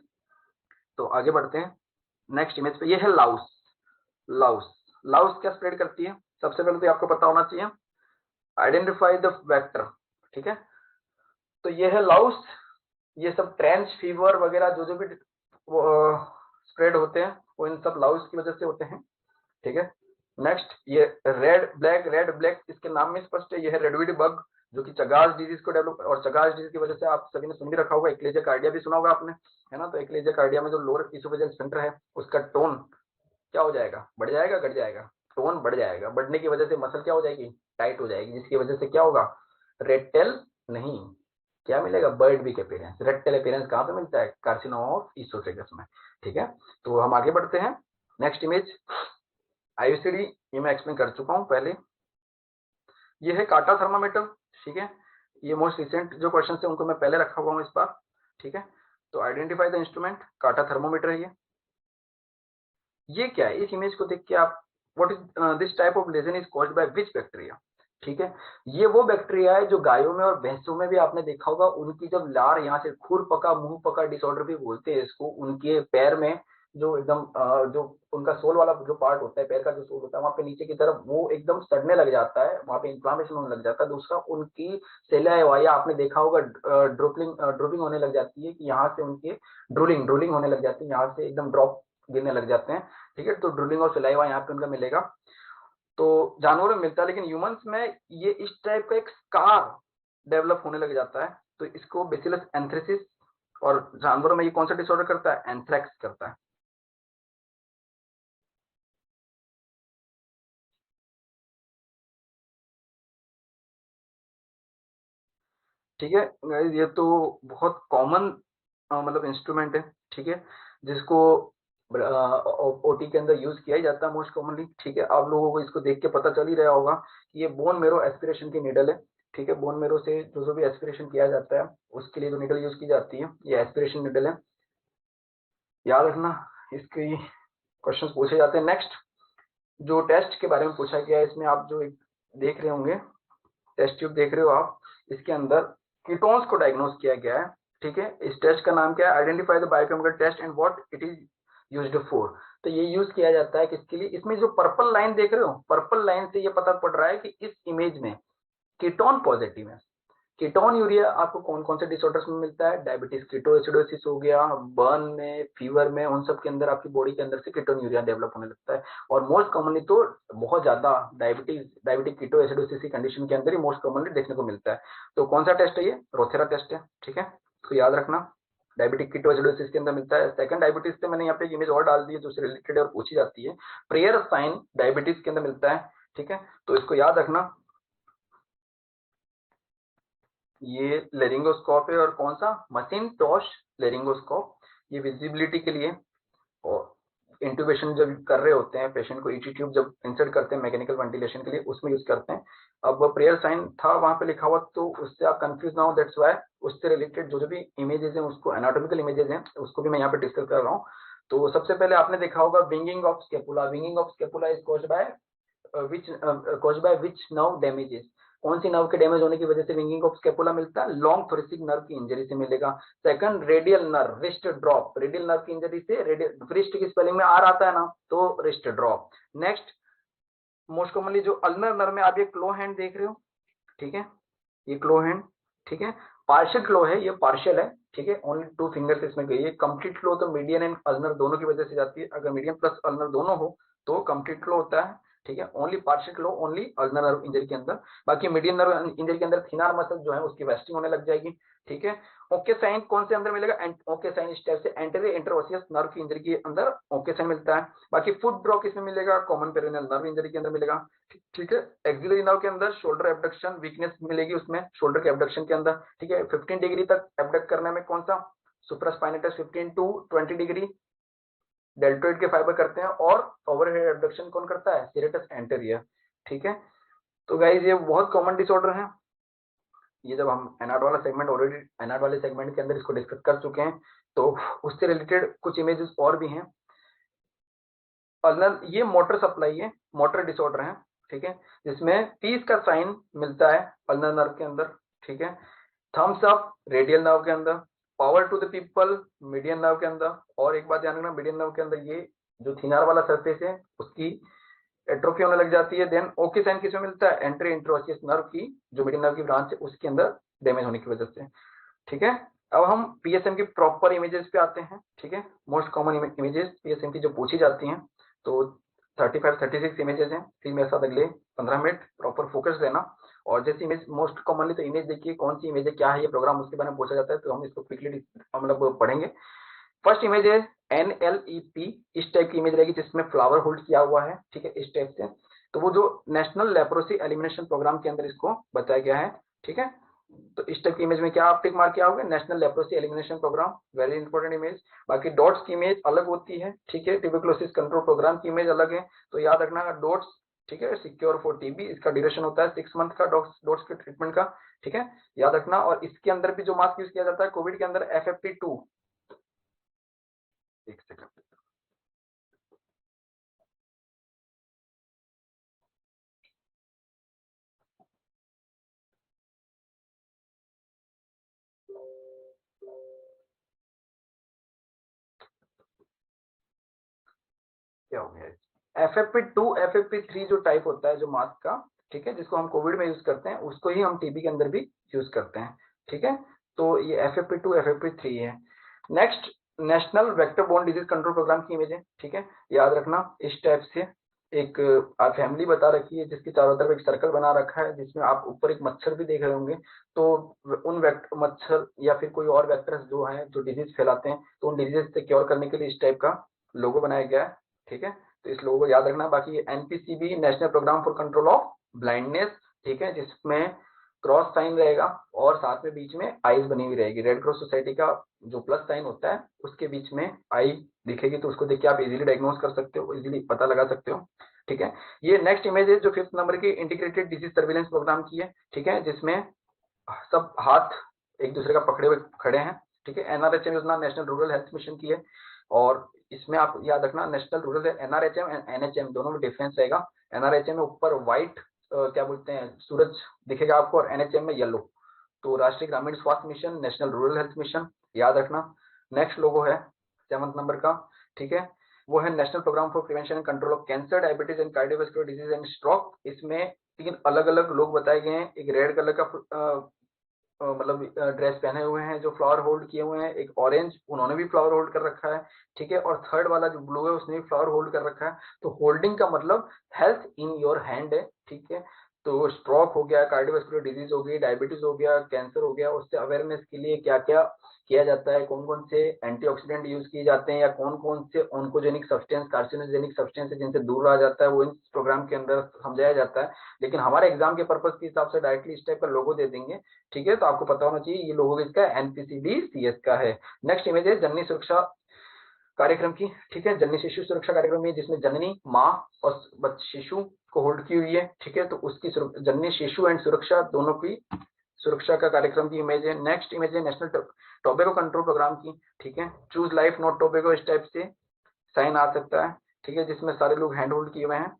तो आगे बढ़ते हैं नेक्स्ट इमेज पे। ये है लाउस। लाउस लाउस क्या स्प्रेड करती है, सबसे पहले तो आपको पता होना चाहिए आइडेंटिफाई द वेक्टर, ठीक है। तो ये है लाउस। ये सब ट्रेंच फीवर वगैरह जो जो भी स्प्रेड होते हैं वो इन सब लाउस की वजह से होते हैं, ठीक है। नेक्स्ट, ये रेड ब्लैक इसके नाम में स्पष्ट है, ये है रेडवीड बग, जो कि चगास डिजीज को डेवलप, और चगास डिजीज की वजह से आप सभी ने सुन भी रखा होगा, एक्लेजिया कार्डिया भी सुना होगा आपने, है ना। तो एक्लेजिया कार्डिया में जो लोअर इसोफेजियल स्फिंक्टर है उसका टोन क्या हो जाएगा, बढ़ जाएगा, घट जाएगा, टोन बढ़ जाएगा। बढ़ने की वजह से मसल क्या हो जाएगी, टाइट हो जाएगी, जिसकी वजह से क्या होगा, रेड टेल नहीं, क्या मिलेगा, bird beak appearance. Red tail appearance कहाँ पे मिलता है, कार्सिनोमा ऑफ इसोफेगस में, ठीक है। तो हम आगे बढ़ते हैं नेक्स्ट इमेज। आईयूसीडी ये मैं एक्सप्लेन कर चुका हूँ पहले। ये है काटा थर्मामीटर, ठीक है। ये मोस्ट रिसेंट जो क्वेश्चन है उनको मैं पहले रखा हुआ हूँ इस बार, ठीक है। तो आइडेंटिफाई द इंस्ट्रूमेंट, काटा थर्मोमीटर है ये क्या है, इस इमेज को देख के आप, what is this type of lesion is caused by which bacteria, ठीक है। ये वो बैक्टीरिया है जो गायों में और भैंसों में भी आपने देखा होगा, उनकी जब लार यहाँ से खुर पका मुंह पका डिसऑर्डर भी बोलते हैं इसको, उनके पैर में जो एकदम जो उनका सोल वाला जो पार्ट होता है, पैर का जो सोल होता है वहां पे नीचे की तरफ, वो एकदम सड़ने लग जाता है, वहां पे इन्फ्लामेशन होने लग जाता है। दूसरा, उनकी सेलिया आपने देखा होगा ड्रोपिंग होने लग जाती है, कि यहाँ से उनके ड्रूलिंग होने लग जाती है, यहाँ से एकदम ड्रॉप गिरने लग जाते हैं, ठीक है। तो ड्रूलिंग और सलाइवा यहाँ पे उनका मिलेगा। तो जानवरों में मिलता है, लेकिन ह्यूमंस में ये इस टाइप का एक स्कार डेवलप होने लग जाता है। तो इसको बेसिलस एंथ्रेसिस, और जानवरों में ये कौन सा डिसऑर्डर करता है, एंथ्रेक्स करता है, ठीक है। ये तो बहुत कॉमन मतलब इंस्ट्रूमेंट है, ठीक है, जिसको ओटी के अंदर यूज किया ही जाता है मोस्ट कॉमनली, ठीक है। आप लोगों को इसको देख के पता चल ही रहा होगा कि ये बोन मेरो एस्पिरेशन की निडल है, ठीक है। बोन मेरो से जो भी एस्पिरेशन किया जाता है उसके लिए जो निडल यूज की जाती है ये एस्पिरेशन निडल है, याद रखना। इसके क्वेश्चन पूछे जाते हैं। नेक्स्ट जो टेस्ट के बारे में पूछा गया है, इसमें आप जो एक देख रहे होंगे, टेस्ट ट्यूब देख रहे हो आप, इसके अंदर कीटोन्स को डायग्नोस किया गया है, ठीक है। इस टेस्ट का नाम क्या है? Identify the biochemical test and what it is used for. तो ये यूज किया जाता है किसके लिए? इसमें जो पर्पल लाइन देख रहे हो, पर्पल लाइन से ये पता पड़ रहा है कि इस इमेज में कीटोन पॉजिटिव है। कीटोन यूरिया आपको कौन कौन से डिसऑर्डर्स में मिलता है? डायबिटीज कीटोएसिडोसिस हो गया, बर्न में, फीवर में, उन सब के अंदर आपकी बॉडी के अंदर से कीटोन यूरिया डेवलप होने लगता है। और मोस्ट कॉमनली तो बहुत ज्यादा डायबिटिक कीटोएसिडोसिस की कंडीशन के अंदर ही मोस्ट कॉमनली देखने को मिलता है। तो कौन सा टेस्ट है ये? रोथेरा टेस्ट है, ठीक है। तो याद रखना डायबिटिक कीटोएसिडोसिस के अंदर मिलता है। सेकंड डायबिटीज से मैंने यहाँ पे एक इमेज और डाल दी है जो उससे रिलेटेड और पूछी जाती है। प्रेयर साइन डायबिटीज के अंदर मिलता है, ठीक है। तो इसको याद रखना, ये लेरिंगोस्कोप है। और कौन सा? Macintosh laryngoscope. ये विजिबिलिटी के लिए और इंट्यूबेशन जब कर रहे होते हैं पेशेंट को, ईटी ट्यूब जब इंसर्ट करते हैं मैकेनिकल वेंटिलेशन के लिए, उसमें यूज करते हैं। अब प्रेयर साइन था वहां पे लिखा हुआ, तो उससे आप कंफ्यूज ना हो, दैट्स वाई उससे रिलेटेड जो भी इमेजेस हैं उसको, एनाटॉमिकल इमेजेस हैं उसको भी मैं यहाँ पे डिस्कस कर रहा हूँ। तो सबसे पहले आपने देखा होगा winging of scapula. Winging of scapula is caused by which nerve damages? कौन सी नर्व के डैमेज होने की वजह से विंगिंग ऑफ स्केपुला मिलता है? लॉन्ग थोरेसिक नर्व की इंजरी से मिलेगा। Second radial nerve, wrist drop, radial nerve की इंजरी से, रिस्ट की स्पेलिंग में आर आता है ना, तो wrist drop. Next most commonly जो अल्नर नर्व में आप ये क्लो हैंड देख रहे हो, ठीक है, ये क्लो हैंड, ठीक है, पार्शियल क्लो है, ये पार्शियल है, ठीक है, ओनली 2 फिंगर्स इसमें गई है। कंप्लीट क्लो तो मीडियन एंड अल्नर दोनों की वजह से जाती है, अगर मीडियन प्लस अल्नर दोनों हो तो कंप्लीट क्लो होता है, ठीक है। ओनली पार्शियल क्लो ओनली अल्नर नर्व इंजरी के अंदर। बाकी मीडियन नर्व इंजरी के अंदर थिनार मसल जो है उसकी वेस्टिंग होने लग जाएगी, ठीक है। ओके साइन कौन से अंदर मिलेगा? ओके साइन स्टेप से एंटेरियर इंटरओसियस नर्व की इंजरी के अंदर ओके साइन मिलता है। बाकी फुट ड्रॉ किसमें मिलेगा? कॉमन पेरिनियल नर्व इंजरी के अंदर मिलेगा, ठीक है। एक्सिलरी नर्व के अंदर शोल्डर एबडक्शन वीकनेस मिलेगी उसमें, शोल्डर के एबडक्शन के अंदर, ठीक है। 15 डिग्री तक एबडक्ट करने में कौन सा? सुप्रास्पाइनेटस 15 टू 20 डिग्री डेल्टोइड के फाइबर करते हैं। और ओवरहेड एबडक्शन कौन करता है? सीरेटस एंटेरियर, ठीक है। तो गाइज ये बहुत कॉमन डिसऑर्डर है। ये जब हम एनाड वाला सेगमेंट, ऑलरेडी एनाड वाले सेगमेंट के अंदर इसको डिस्कस कर चुके हैं, तो उससे रिलेटेड कुछ इमेजेस और भी हैं। अल्नर, ये मोटर सप्लाई है, मोटर डिसऑर्डर है, ठीक है, जिसमें पीस का साइन मिलता है अल्नर नर्व के अंदर, ठीक है। थम्स अप रेडियल नर्व के अंदर, power to the people median nerve के अंदर। और एक बात ध्यान रखना, मीडियन नर्व के अंदर ये जो थिनार वाला सरफेस है उसकी एट्रोफी होने लग जाती है। देन ओके साइन किसमें मिलता है? एंट्री इंट्रोसियस नर्व की, जो मीडियन नर्व की ब्रांच है उसके अंदर डैमेज होने की वजह से, ठीक है। अब हम पीएसएम की प्रॉपर इमेजेस पे आते हैं, ठीक है। मोस्ट कॉमन इमेजेस पीएसएम की जो पूछी जाती हैं, तो 35-36 इमेजेस हैं। फिर मेरे साथ अगले 15 मिनट प्रॉपर फोकस देना। और जैसे इमेज मोस्ट कॉमनली, तो इमेज देखिए कौन सी इमेज है, क्या है ये प्रोग्राम, उसके बारे में पूछा जाता है, तो हम इसको क्विकली मतलब पढ़ेंगे। फर्स्ट इमेज है NLEP, इस टाइप की इमेज रहेगी जिसमें फ्लावर होल्ड किया हुआ है, ठीक है, इस टाइप से। तो वो जो नेशनल लेप्रोसी एलिमिनेशन प्रोग्राम के अंदर इसको बताया गया है, ठीक है। तो इस टाइप की इमेज में क्या आप टिक मार्क किया होगा? National leprosy elimination programme, very important image. बाकी डॉट्स की इमेज अलग होती है, ठीक है, ट्यूबरकुलोसिस कंट्रोल प्रोग्राम की इमेज अलग है। तो याद रखना डॉट्स, ठीक है, सिक्योर फॉर टीबी, इसका ड्यूरेशन होता है 6 मंथ का डॉट्स के ट्रीटमेंट का, ठीक है, याद रखना। और इसके अंदर भी जो मास्क यूज किया जाता है कोविड के अंदर, FFP2, एक सेकंड, क्या हो गया? FFP2 FFP3 जो टाइप होता है जो मास्क का, ठीक है, जिसको हम कोविड में यूज करते हैं, उसको ही हम टीबी के अंदर भी यूज करते हैं, ठीक है। तो ये FFP2 FFP3 है। Next national vector borne disease control programme की इमेज है, ठीक है, याद रखना। इस टाइप से एक फैमिली बता रखी है जिसके चारों तरफ एक सर्कल बना रखा है, जिसमें आप ऊपर एक मच्छर भी देख रहे होंगे। तो उन मच्छर या फिर कोई और वेक्टर्स जो है जो डिजीज फैलाते हैं, तो उन डिजीज से क्योर करने के लिए इस टाइप का लोगो बनाया गया है, ठीक है। तो इस लोगों को याद रखना। बाकी NPCB, national programme for control of blindness, ठीक है, जिसमें क्रॉस साइन रहेगा और साथ में बीच में आईज बनी हुई रहेगी। रेड क्रॉस सोसाइटी का जो प्लस साइन होता है उसके बीच में आई दिखेगी, तो उसको देख के आप इजीली डायग्नोस कर सकते हो, इजीली पता लगा सकते हो। ठीक है, ये नेक्स्ट इमेज है जो 5th नंबर की इंटीग्रेटेड डिजीज सर्विलेंस प्रोग्राम की है। ठीक है, जिसमें सब हाथ एक दूसरे का पकड़े हुए खड़े हैं। ठीक है, एनआरएचएम योजना नेशनल रूरल हेल्थ मिशन की है, और इसमें आप याद रखना national rural NRHM and NHM दोनों में डिफरेंस रहेगा। एनआरएचएम में ऊपर व्हाइट क्या बोलते हैं सूरज दिखेगा आपको, और एनएचएम में येलो। तो राष्ट्रीय ग्रामीण स्वास्थ्य mission, national rural health mission याद रखना। नेक्स्ट लोगो है 7th नंबर का। ठीक है, वो है national programme for prevention and control of cancer, diabetes and cardiovascular disease and stroke. इसमें 3 अलग अलग लोग बताए गए हैं। एक रेड कलर का मतलब ड्रेस पहने हुए हैं जो फ्लावर होल्ड किए हुए हैं, एक ऑरेंज उन्होंने भी फ्लावर होल्ड कर रखा है। ठीक है, और थर्ड वाला जो ब्लू है उसने भी फ्लावर होल्ड कर रखा है। तो होल्डिंग का मतलब हेल्थ इन योर हैंड है। ठीक है, तो स्ट्रोक हो गया, कार्डियोवास्कुलर डिजीज हो गई, डायबिटीज हो गया, कैंसर हो गया, उससे अवेयरनेस के लिए क्या क्या किया जाता है, कौन कौन से एंटीऑक्सीडेंट यूज किए जाते हैं, या कौन कौन से ऑन्कोजेनिक सब्सटेंस, कार्सिनोजेनिक सब्सटेंस है जिनसे दूर रहा जाता है, वो इस प्रोग्राम के अंदर समझाया जाता है। लेकिन हमारे एग्जाम के पर्पज के हिसाब से डायरेक्टली इस टाइप का लोगो दे देंगे। ठीक है, तो आपको पता होना चाहिए ये लोगो किसका है, एनपीसीडी-सीएस का है। नेक्स्ट इमेज है जननी सुरक्षा कार्यक्रम की। ठीक है, जननी शिशु सुरक्षा कार्यक्रम है जिसमें जननी माँ और शिशु को होल्ड की हुई है। ठीक है, तो उसकी जननी शिशु एंड सुरक्षा दोनों की सुरक्षा का कार्यक्रम की इमेज है। नेक्स्ट इमेज है नेशनल टोबैको कंट्रोल प्रोग्राम की। ठीक है, चूज लाइफ नॉट टोबैको इस टाइप से साइन आ सकता है। ठीक है, जिसमें सारे लोग हैंड होल्ड किए हुए हैं।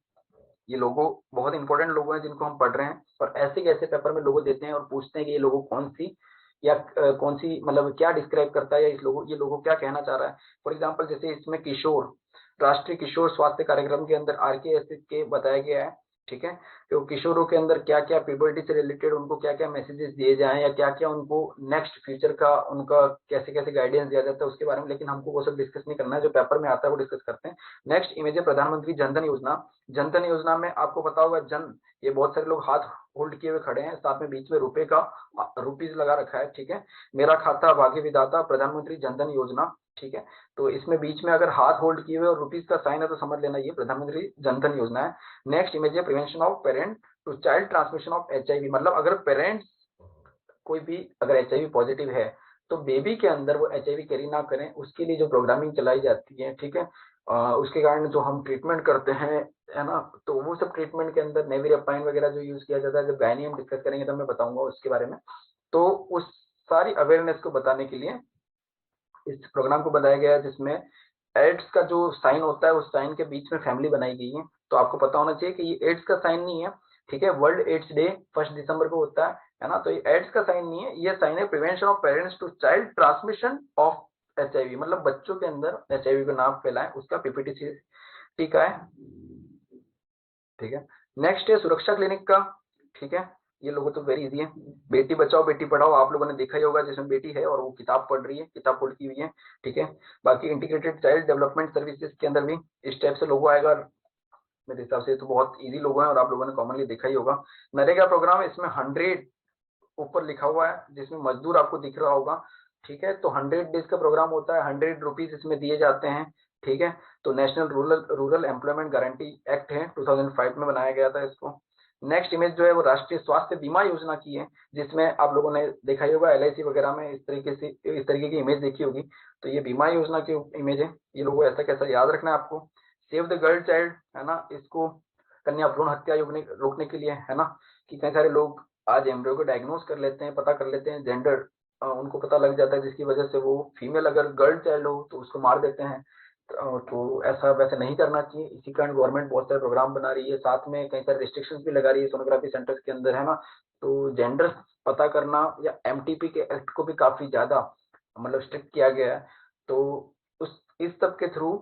ये लोगो बहुत इंपॉर्टेंट लोगो हैं जिनको हम पढ़ रहे हैं, और ऐसे कैसे पेपर में लोगो देते हैं और पूछते हैं कि ये लोगो कौन सी या कौन सी मतलब क्या डिस्क्राइब करता है, या इस लोगो ये लोगो क्या कहना चाह रहा है। फॉर एग्जांपल जैसे इसमें किशोर राष्ट्रीय किशोर स्वास्थ्य कार्यक्रम के अंदर RKSS के बताया गया है। ठीक है, तो किशोरों के अंदर क्या क्या प्यूबर्टी से रिलेटेड उनको क्या क्या मैसेजेस दिए जाएं, या क्या क्या उनको नेक्स्ट फ्यूचर का उनका कैसे कैसे गाइडेंस दिया जाता है उसके बारे में, लेकिन हमको वो सब डिस्कस नहीं करना है, जो पेपर में आता है वो डिस्कस करते हैं। नेक्स्ट इमेज है प्रधानमंत्री जनधन योजना। जनधन योजना में आपको पता होगा जन, ये बहुत सारे लोग हाथ होल्ड किए हुए खड़े हैं, साथ में बीच में रुपए का रुपीज लगा रखा है। ठीक है, मेरा खाता भाग्य विधाता प्रधानमंत्री जनधन योजना। ठीक है, तो इसमें बीच में अगर हाथ होल्ड किए हुए और रुपीज का साइन है तो समझ लेना ये प्रधानमंत्री जनधन योजना है। नेक्स्ट इमेज है prevention of parent to child transmission of HIV। मतलब अगर पेरेंट्स कोई भी अगर HIV पॉजिटिव है तो बेबी के अंदर वो HIV कैरी ना करें, उसके लिए जो प्रोग्रामिंग चलाई जाती है। ठीक है, उसके कारण जो हम ट्रीटमेंट करते हैं है ना, तो वो सब ट्रीटमेंट के अंदर नेविरपाइन वगैरह जो यूज किया जाता है, जब गायनी हम डिस्कस करेंगे तो मैं बताऊंगा उसके बारे में। तो उस सारी अवेयरनेस को बताने के लिए इस प्रोग्राम को बनाया गया है, जिसमें एड्स का जो साइन होता है उस साइन के बीच में फैमिली बनाई गई है। तो आपको पता होना चाहिए कि ये एड्स का साइन नहीं है। ठीक है, वर्ल्ड एड्स डे 1 दिसंबर को होता है ना, तो ये एड्स का साइन नहीं है, ये साइन है prevention of parents to child transmission of HIV। मतलब बच्चों के अंदर HIV को ना फैलाएं, उसका PPT टीका है। ठीक है, नेक्स्ट है सुरक्षा क्लिनिक का। ठीक है, ये लोगों तो वेरी इजी है, बेटी बचाओ बेटी पढ़ाओ आप लोगों ने देखा ही होगा, जिसमें बेटी है और वो किताब पढ़ रही है, किताब खोल की हुई है। ठीक है, बाकी इंटीग्रेटेड चाइल्ड डेवलपमेंट सर्विसेज के अंदर भी इस टाइप से लोगो आएगा। मेरे हिसाब से तो बहुत इजी लोगो है और आप लोगों ने कॉमनली देखा ही होगा। नरेगा प्रोग्राम, इसमें 100 ऊपर लिखा हुआ है, जिसमें मजदूर आपको दिख रहा होगा। ठीक है, तो 100 डेज का प्रोग्राम होता है, 100 रुपीज इसमें दिए जाते हैं। ठीक है, तो national rural employment guarantee act है, 2005 में बनाया गया था इसको। नेक्स्ट इमेज जो है वो राष्ट्रीय स्वास्थ्य बीमा योजना की है, जिसमें आप लोगों ने देखा ही होगा LIC वगैरह में इस तरीके की इमेज देखी होगी। तो ये बीमा योजना की इमेज है। ये लोगों ऐसा कैसा याद रखना है आपको। सेव द गर्ल चाइल्ड है ना, इसको कन्या भ्रूण हत्या रोकने के लिए है ना, कि कई सारे लोग आज एम्ब्रियो को डायग्नोस कर लेते हैं, पता कर लेते हैं जेंडर, उनको पता लग जाता है, जिसकी वजह से वो फीमेल अगर गर्ल चाइल्ड हो तो उसको मार देते हैं। तो ऐसा वैसे नहीं करना चाहिए, इसी कारण गवर्नमेंट बहुत सारे प्रोग्राम बना रही है, साथ में कई सारे रिस्ट्रिक्शंस भी लगा रही है सोनोग्राफी सेंटर्स के अंदर है ना। तो जेंडर पता करना या MTP के एक्ट को भी काफी ज्यादा मतलब स्ट्रिक्ट किया गया है। तो उस इस सब के through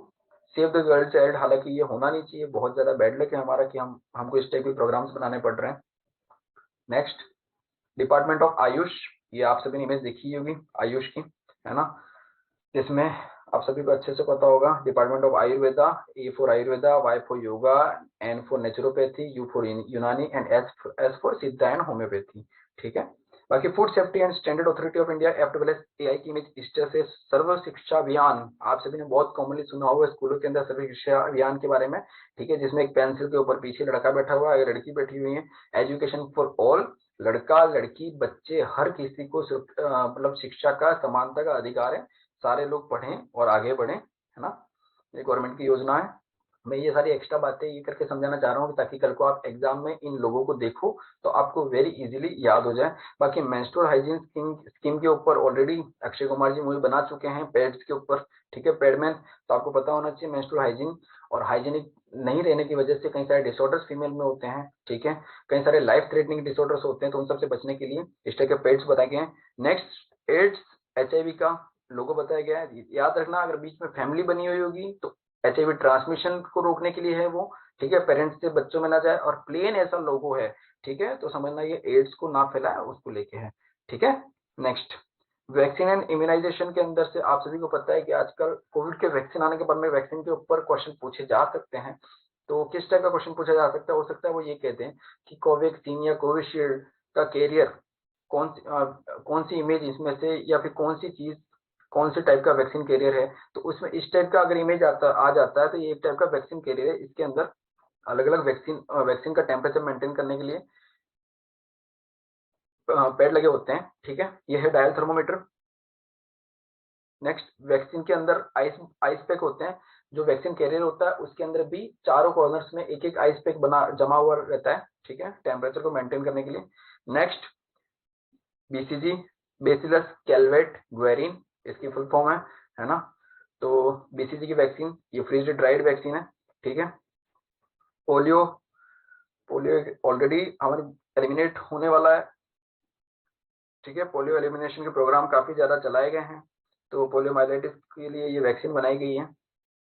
save the girl child, हालांकि ये होना नहीं चाहिए, बहुत ज्यादा बैड लक है हमारा कि हमको इस टाइप के प्रोग्राम्स बनाने पड़ रहे हैं। नेक्स्ट डिपार्टमेंट ऑफ आयुष, ये आप सभी ने इमेज देखी होगी आयुष की है ना, जिसमें आप सभी को अच्छे से पता होगा department of Ayurveda, A for Ayurveda, Y for yoga, N for naturopathy, U for यूनानी एंड S फॉर सिद्धा एंड होम्योपैथी। ठीक है, बाकी food safety and standard authority of India FSSAI की इमेज इस तरह से सर्व शिक्षा अभियान, आप सभी ने बहुत कॉमनली सुना होगा स्कूलों के अंदर सर्व शिक्षा अभियान के बारे में। ठीक है, जिसमें एक पेंसिल के ऊपर पीछे लड़का बैठा हुआ है, लड़की बैठी हुई है, एजुकेशन फॉर ऑल लड़का लड़की बच्चे हर किसी को मतलब शिक्षा का समानता का अधिकार है, सारे लोग पढ़ें और आगे बढ़ें, है ना। ये गवर्नमेंट की योजना है। मैं ये सारी एक्स्ट्रा बातें ये करके समझाना चाह रहा हूँ ताकि कल को आप एग्जाम में इन लोगों को देखो तो आपको वेरी इजीली याद हो जाए। बाकी मेंस्ट्रुअल हाइजीन स्कीम के ऊपर ऑलरेडी अक्षय कुमार जी मूवी बना चुके हैं पैड्स के ऊपर, ठीक है, पैडमैन। तो आपको पता होना चाहिए मेंस्ट्रुअल हाइजीन और हाइजीनिक नहीं रहने की वजह से कई सारे डिसऑर्डर्स फीमेल में होते हैं, ठीक है, कई सारे लाइफ थ्रेटनिंग डिसऑर्डर्स होते हैं, तो उन सबसे बचने के लिए इस तरह के पैड्स बताए गए हैं। नेक्स्ट, एड्स HIV का लोगो बताया गया है। याद रखना अगर बीच में फैमिली बनी हुई होगी तो HIV ट्रांसमिशन को रोकने के लिए है वो, ठीक है, पेरेंट्स से बच्चों में ना जाए। और प्लेन ऐसा लोगो है, ठीक है, तो समझना ये एड्स को ना फैलाए उसको लेके है, ठीक है। नेक्स्ट, वैक्सीन एंड इम्यूनाइजेशन के अंदर से आप सभी को पता है कि आजकल कोविड के वैक्सीन आने के बाद में वैक्सीन के ऊपर क्वेश्चन पूछे जा सकते हैं। तो किस टाइप का क्वेश्चन पूछा जा सकता है, हो सकता है वो ये कहते हैं कि कोवैक्सीन या कोविशील्ड का कैरियर कौन सी इमेज इसमें से या फिर कौन सी चीज कौन सी टाइप का वैक्सीन कैरियर है। तो उसमें इस टाइप का अगर इमेज आ जाता है तो ये एक टाइप का वैक्सीन कैरियर है। इसके अंदर अलग अलग वैक्सीन का टेम्परेचर मेंटेन करने के लिए पैड लगे होते हैं, ठीक है। ये है डायल थर्मोमीटर। नेक्स्ट, वैक्सीन के अंदर आइस पैक होते हैं। जो वैक्सीन कैरियर होता है उसके अंदर भी चारों कॉर्नर्स में एक एक आइस पैक बना जमा हुआ रहता है, ठीक है, टेम्परेचर को मेंटेन करने के लिए। नेक्स्ट, BCG, बेसिलस कैलवेट ग्वेरिन इसकी फुल फॉर्म है ना। तो BCG की वैक्सीन ये फ्रीज ड्राइड वैक्सीन है, ठीक है। पोलियो पोलियो ऑलरेडी हमारे एलिमिनेट होने वाला है, ठीक है। पोलियो एलिमिनेशन के प्रोग्राम काफी ज्यादा चलाए गए हैं, तो पोलियोमाइलाइटिस के लिए ये वैक्सीन बनाई गई है,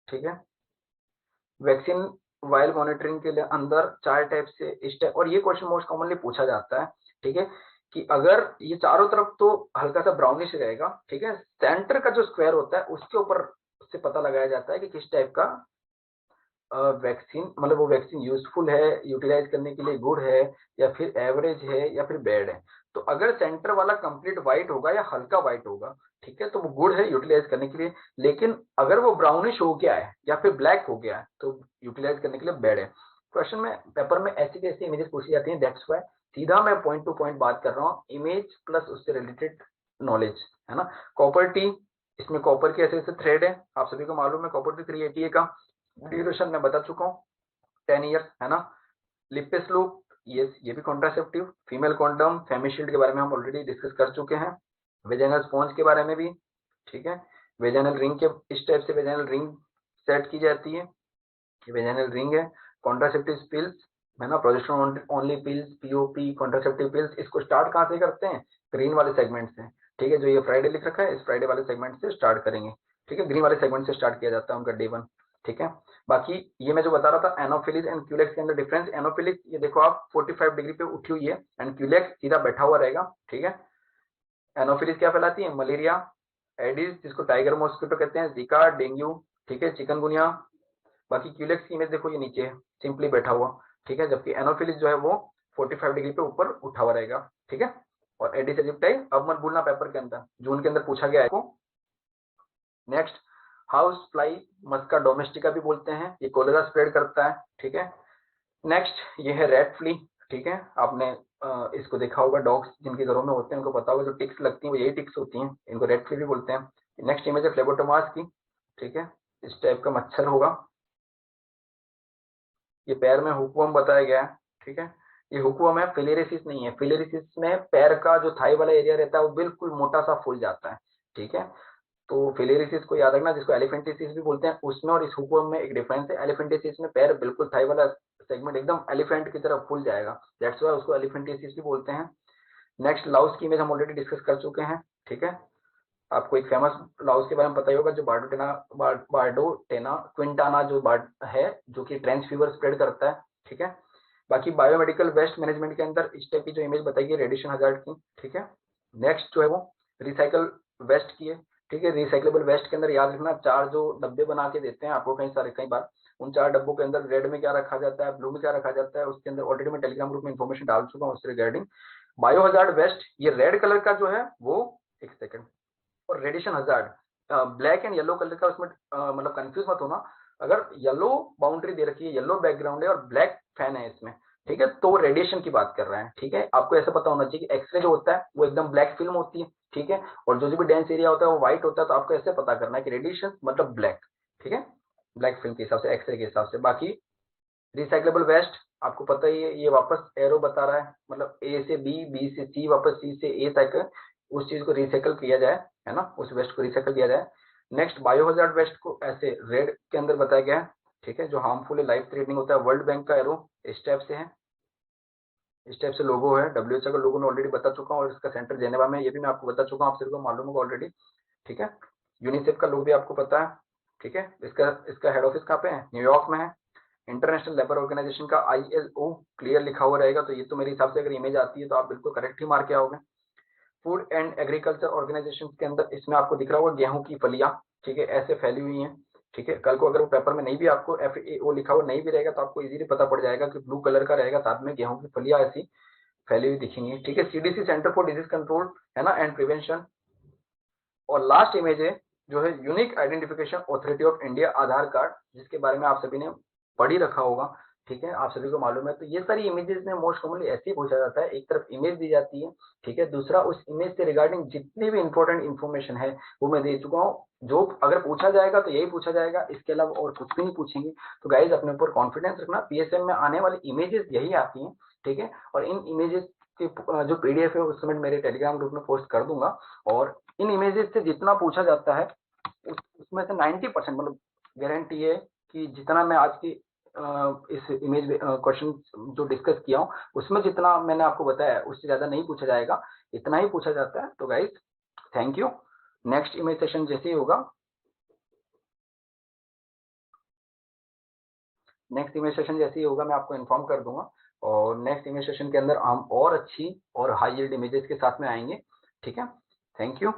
ठीक है। वैक्सीन वाइल मॉनिटरिंग के लिए अंदर 4 टाइप से इस टाइप, और ये क्वेश्चन मोस्ट कॉमनली पूछा जाता है, ठीक है, कि अगर ये चारों तरफ तो हल्का सा ब्राउनिश रहेगा, ठीक है, सेंटर का जो स्क्वायर होता है उसके ऊपर से पता लगाया जाता है कि किस टाइप का वैक्सीन, मतलब वो वैक्सीन यूजफुल है, यूटिलाइज करने के लिए गुड है या फिर एवरेज है या फिर बैड है। तो अगर सेंटर वाला कंप्लीट व्हाइट होगा या हल्का व्हाइट होगा, ठीक है, तो वो गुड है यूटिलाइज करने के लिए। लेकिन अगर वो ब्राउनिश हो गया है या फिर ब्लैक हो गया है तो यूटिलाइज करने के लिए बैड है। क्वेश्चन में पेपर में ऐसी कैसी इमेजेस पूछी जाती हैं, दैट्स व्हाई सीधा मैं पॉइंट टू पॉइंट बात कर रहा हूँ, इमेज प्लस उससे रिलेटेड नॉलेज, है ना। कॉपर टी, इसमें कॉपर के ऐसे ऐसे थ्रेड है, आप सभी को मालूम है। कॉपर टी 380 का ड्यूरेशन मैं बता चुका हूँ 10 ईयर, है ना। लिपिस लूप, ये भी कॉन्ट्रासेप्टिव। फीमेल कॉन्डम, फेमिशील्ड के बारे में हम ऑलरेडी डिस्कस कर चुके हैं। वेजाइनल स्पॉन्ज के बारे में भी, ठीक है। वेजाइनल रिंग के इस टाइप से वेजाइनल रिंग सेट की जाती है, वेजाइनल रिंग है। कॉन्ट्रासेप्टिव पिल्स, है ना, progesterone only pills, POP contraceptive pills, इसको स्टार्ट कहाँ से करते हैं, ग्रीन वाले सेगमेंट से, ठीक है। जो ये फ्राइडे लिख रखा है इस फ्राइडे वाले सेगमेंट से स्टार्ट करेंगे, ठीक है, ग्रीन वाले सेगमेंट से स्टार्ट किया जाता है उनका डे 1, ठीक है। बाकी ये मैं जो बता रहा था एनोफिलिस एंड क्यूलेक्स के अंदर डिफरेंस, एनोफिलिस ये देखो आप 45 डिग्री पे उठी हुई है एंड क्यूलेक्स सीधा बैठा हुआ रहेगा, ठीक है। एनोफिलिस क्या फैलाती है, मलेरिया, एडिस जिसको टाइगर मॉस्किटो कहते हैं, जिका, डेंगू, ठीक है, चिकनगुनिया। बाकी क्यूलेक्स की इमेज देखो ये नीचे है, सिंपली बैठा हुआ, ठीक है, जबकि एनोफिलिस जो है वो 45 डिग्री पे ऊपर उठा हुआ रहेगा, ठीक है। और एडिस इजिप्टाई अब मत भूलना पेपर के अंदर, जून के अंदर पूछा गया है। नेक्स्ट, हाउस फ्लाई मस्का डोमेस्टिका भी बोलते हैं, ये कोलेरा स्प्रेड करता है, ठीक है। नेक्स्ट, ये है रेड फ्ली, ठीक है, आपने इसको देखा होगा, डॉग्स जिनके घरों में होते हैं उनको पता होगा, जो टिक्स लगती हैं वो यही टिक्स होती हैं, इनको रेड फ्ली भी बोलते हैं। नेक्स्ट इमेज है फ्लेबोटोमास की, ठीक है, इस टाइप का मच्छर होगा। ये पैर में हुकवर्म बताया गया है, ठीक है। ये हुकवर्म है, फिलेरिसिस नहीं है। फिलेरिसिस में पैर का जो थाई वाला एरिया रहता है वो बिल्कुल मोटा सा फूल जाता है, ठीक है। तो फिलेरिसिस को याद रखना, जिसको एलिफेंटिसिस भी बोलते हैं, उसमें और इस हुकवर्म में एक डिफरेंस है। एलिफेंटिसिस में पैर बिल्कुल थाई वाला सेगमेंट एकदम एलिफेंट की तरह फूल जाएगा, दैट्स व्हाई उसको एलिफेंटिसिस भी बोलते हैं। नेक्स्ट, लाउस की इमेज हम ऑलरेडी डिस्कस कर चुके हैं, ठीक है। आपको एक फेमस लाउस के बारे में पता ही होगा, जो बार्डोटेना क्विंटाना जो बार्ड है, जो कि ट्रेंच फीवर स्प्रेड करता है, ठीक है। बाकी बायोमेडिकल वेस्ट मैनेजमेंट के अंदर इस टाइप की जो इमेज बताई गई रेडिएशन हजार्ड की, ठीक है। नेक्स्ट जो है वो रिसाइकल वेस्ट की है, ठीक है। रिसाइकलेबल वेस्ट के अंदर याद रखना 4 जो डब्बे बना के देते हैं आपको कई बार, उन 4 डब्बों के अंदर रेड में क्या रखा जाता है, ब्लू में क्या रखा जाता है, उसके अंदर ऑलरेडी मैं टेलीग्राम ग्रुप में इन्फॉर्मेशन डाल चुका हूँ उससे रिगार्डिंग। बायो हजार्ड वेस्ट, ये रेड कलर का जो है वो, एक सेकेंड, और radiation hazard black and yellow colour का, उसमें मतलब कंफ्यूज मत होना। अगर येलो बाउंड्री दे रखी है, येलो बैकग्राउंड है और ब्लैक फैन है इसमें, ठीक है, तो वो रेडिएशन की बात कर रहे हैं। ठीक है, आपको ऐसा पता होना चाहिए कि एक्सरे जो होता है वो एकदम ब्लैक फिल्म होती है। ठीक है, और जो भी डेंस एरिया होता है वो व्हाइट होता है। तो आपको ऐसे पता करना है कि रेडिएशन मतलब ब्लैक। ठीक है, ब्लैक फिल्म के हिसाब से, एक्सरे के हिसाब से। बाकी रिसाइक्लेबल वेस्ट आपको पता ही है, ये वापस एरो बता रहा है, मतलब ए से बी, बी से सी, वापस सी से ए तक उस चीज को रिसाइकल किया जाए, है ना, उस वेस्ट को रिसाइकल किया जाए। नेक्स्ट बायोहजार्ड वेस्ट को ऐसे रेड के अंदर बताया गया है। ठीक है, जो हार्मफुल है, लाइफ थ्रेटनिंग होता है। वर्ल्ड बैंक का एरो इस टाइप से है, इस टाइप से लोगो है। डब्ल्यूएचओ का लोगो मैं ऑलरेडी बता चुका हूँ, और इसका सेंटर जेनेवा में, ये भी मैं आपको बता चुका हूँ, आप सभी को मालूम होगा ऑलरेडी। ठीक है, यूनिसेफ का लोगो भी आपको पता है। ठीक है, इसका इसका हेड ऑफिस कहाँ पे है, न्यूयॉर्क में है। इंटरनेशनल लेबर ऑर्गेनाइजेशन का ILO क्लियर लिखा हुआ रहेगा। तो ये तो मेरे हिसाब से अगर इमेज आती है तो आप बिल्कुल करेक्ट ही मार के आओगे। फूड एंड एग्रीकल्चर ऑर्गेनाइजेशन के अंदर इसमें आपको दिख रहा होगा गेहूं की फलियां। ठीक है, ऐसे फैली हुई हैं। ठीक है, कल को अगर वो पेपर में नहीं भी आपको FAO लिखा हुआ नहीं भी रहेगा तो आपको इजीली पता पड़ जाएगा कि ब्लू कलर का रहेगा, साथ में गेहूं की फलियां ऐसी फैली हुई दिखेंगी। ठीक है, CDC centre for disease control, है ना, एंड प्रिवेंशन। और लास्ट इमेज है जो है unique identification authority of India, Aadhaar card, जिसके बारे में आप सभी ने पढ़ ही रखा होगा। ठीक है, आप सभी को मालूम है। तो ये सारी इमेजेस में मोस्ट कॉमनली ऐसे ही पूछा जाता है, एक तरफ इमेज दी जाती है। ठीक है, दूसरा उस इमेज से रिगार्डिंग जितनी भी इंपॉर्टेंट इन्फॉर्मेशन है वो मैं दे चुका हूँ। जो अगर पूछा जाएगा तो यही पूछा जाएगा, इसके अलावा और कुछ भी नहीं पूछेंगे। तो गाइज अपने ऊपर कॉन्फिडेंस रखना, PSM में आने वाली इमेजेस यही आती हैं। ठीक है, और इन इमेजेस की जो PDF है उस समय मेरे टेलीग्राम ग्रुप में पोस्ट कर दूंगा। और इन इमेजेस से जितना पूछा जाता है उसमें से 90% मतलब गारंटी है कि जितना मैं आज की इस इमेज क्वेश्चन जो डिस्कस किया हूँ उसमें जितना मैंने आपको बताया उससे ज्यादा नहीं पूछा जाएगा, इतना ही पूछा जाता है। तो guys thank you. Next image session जैसे ही होगा, मैं आपको इन्फॉर्म कर दूंगा। और नेक्स्ट इमेज सेशन के अंदर हम और अच्छी और हाई यील्ड इमेजेस के साथ में आएंगे। ठीक है, थैंक यू।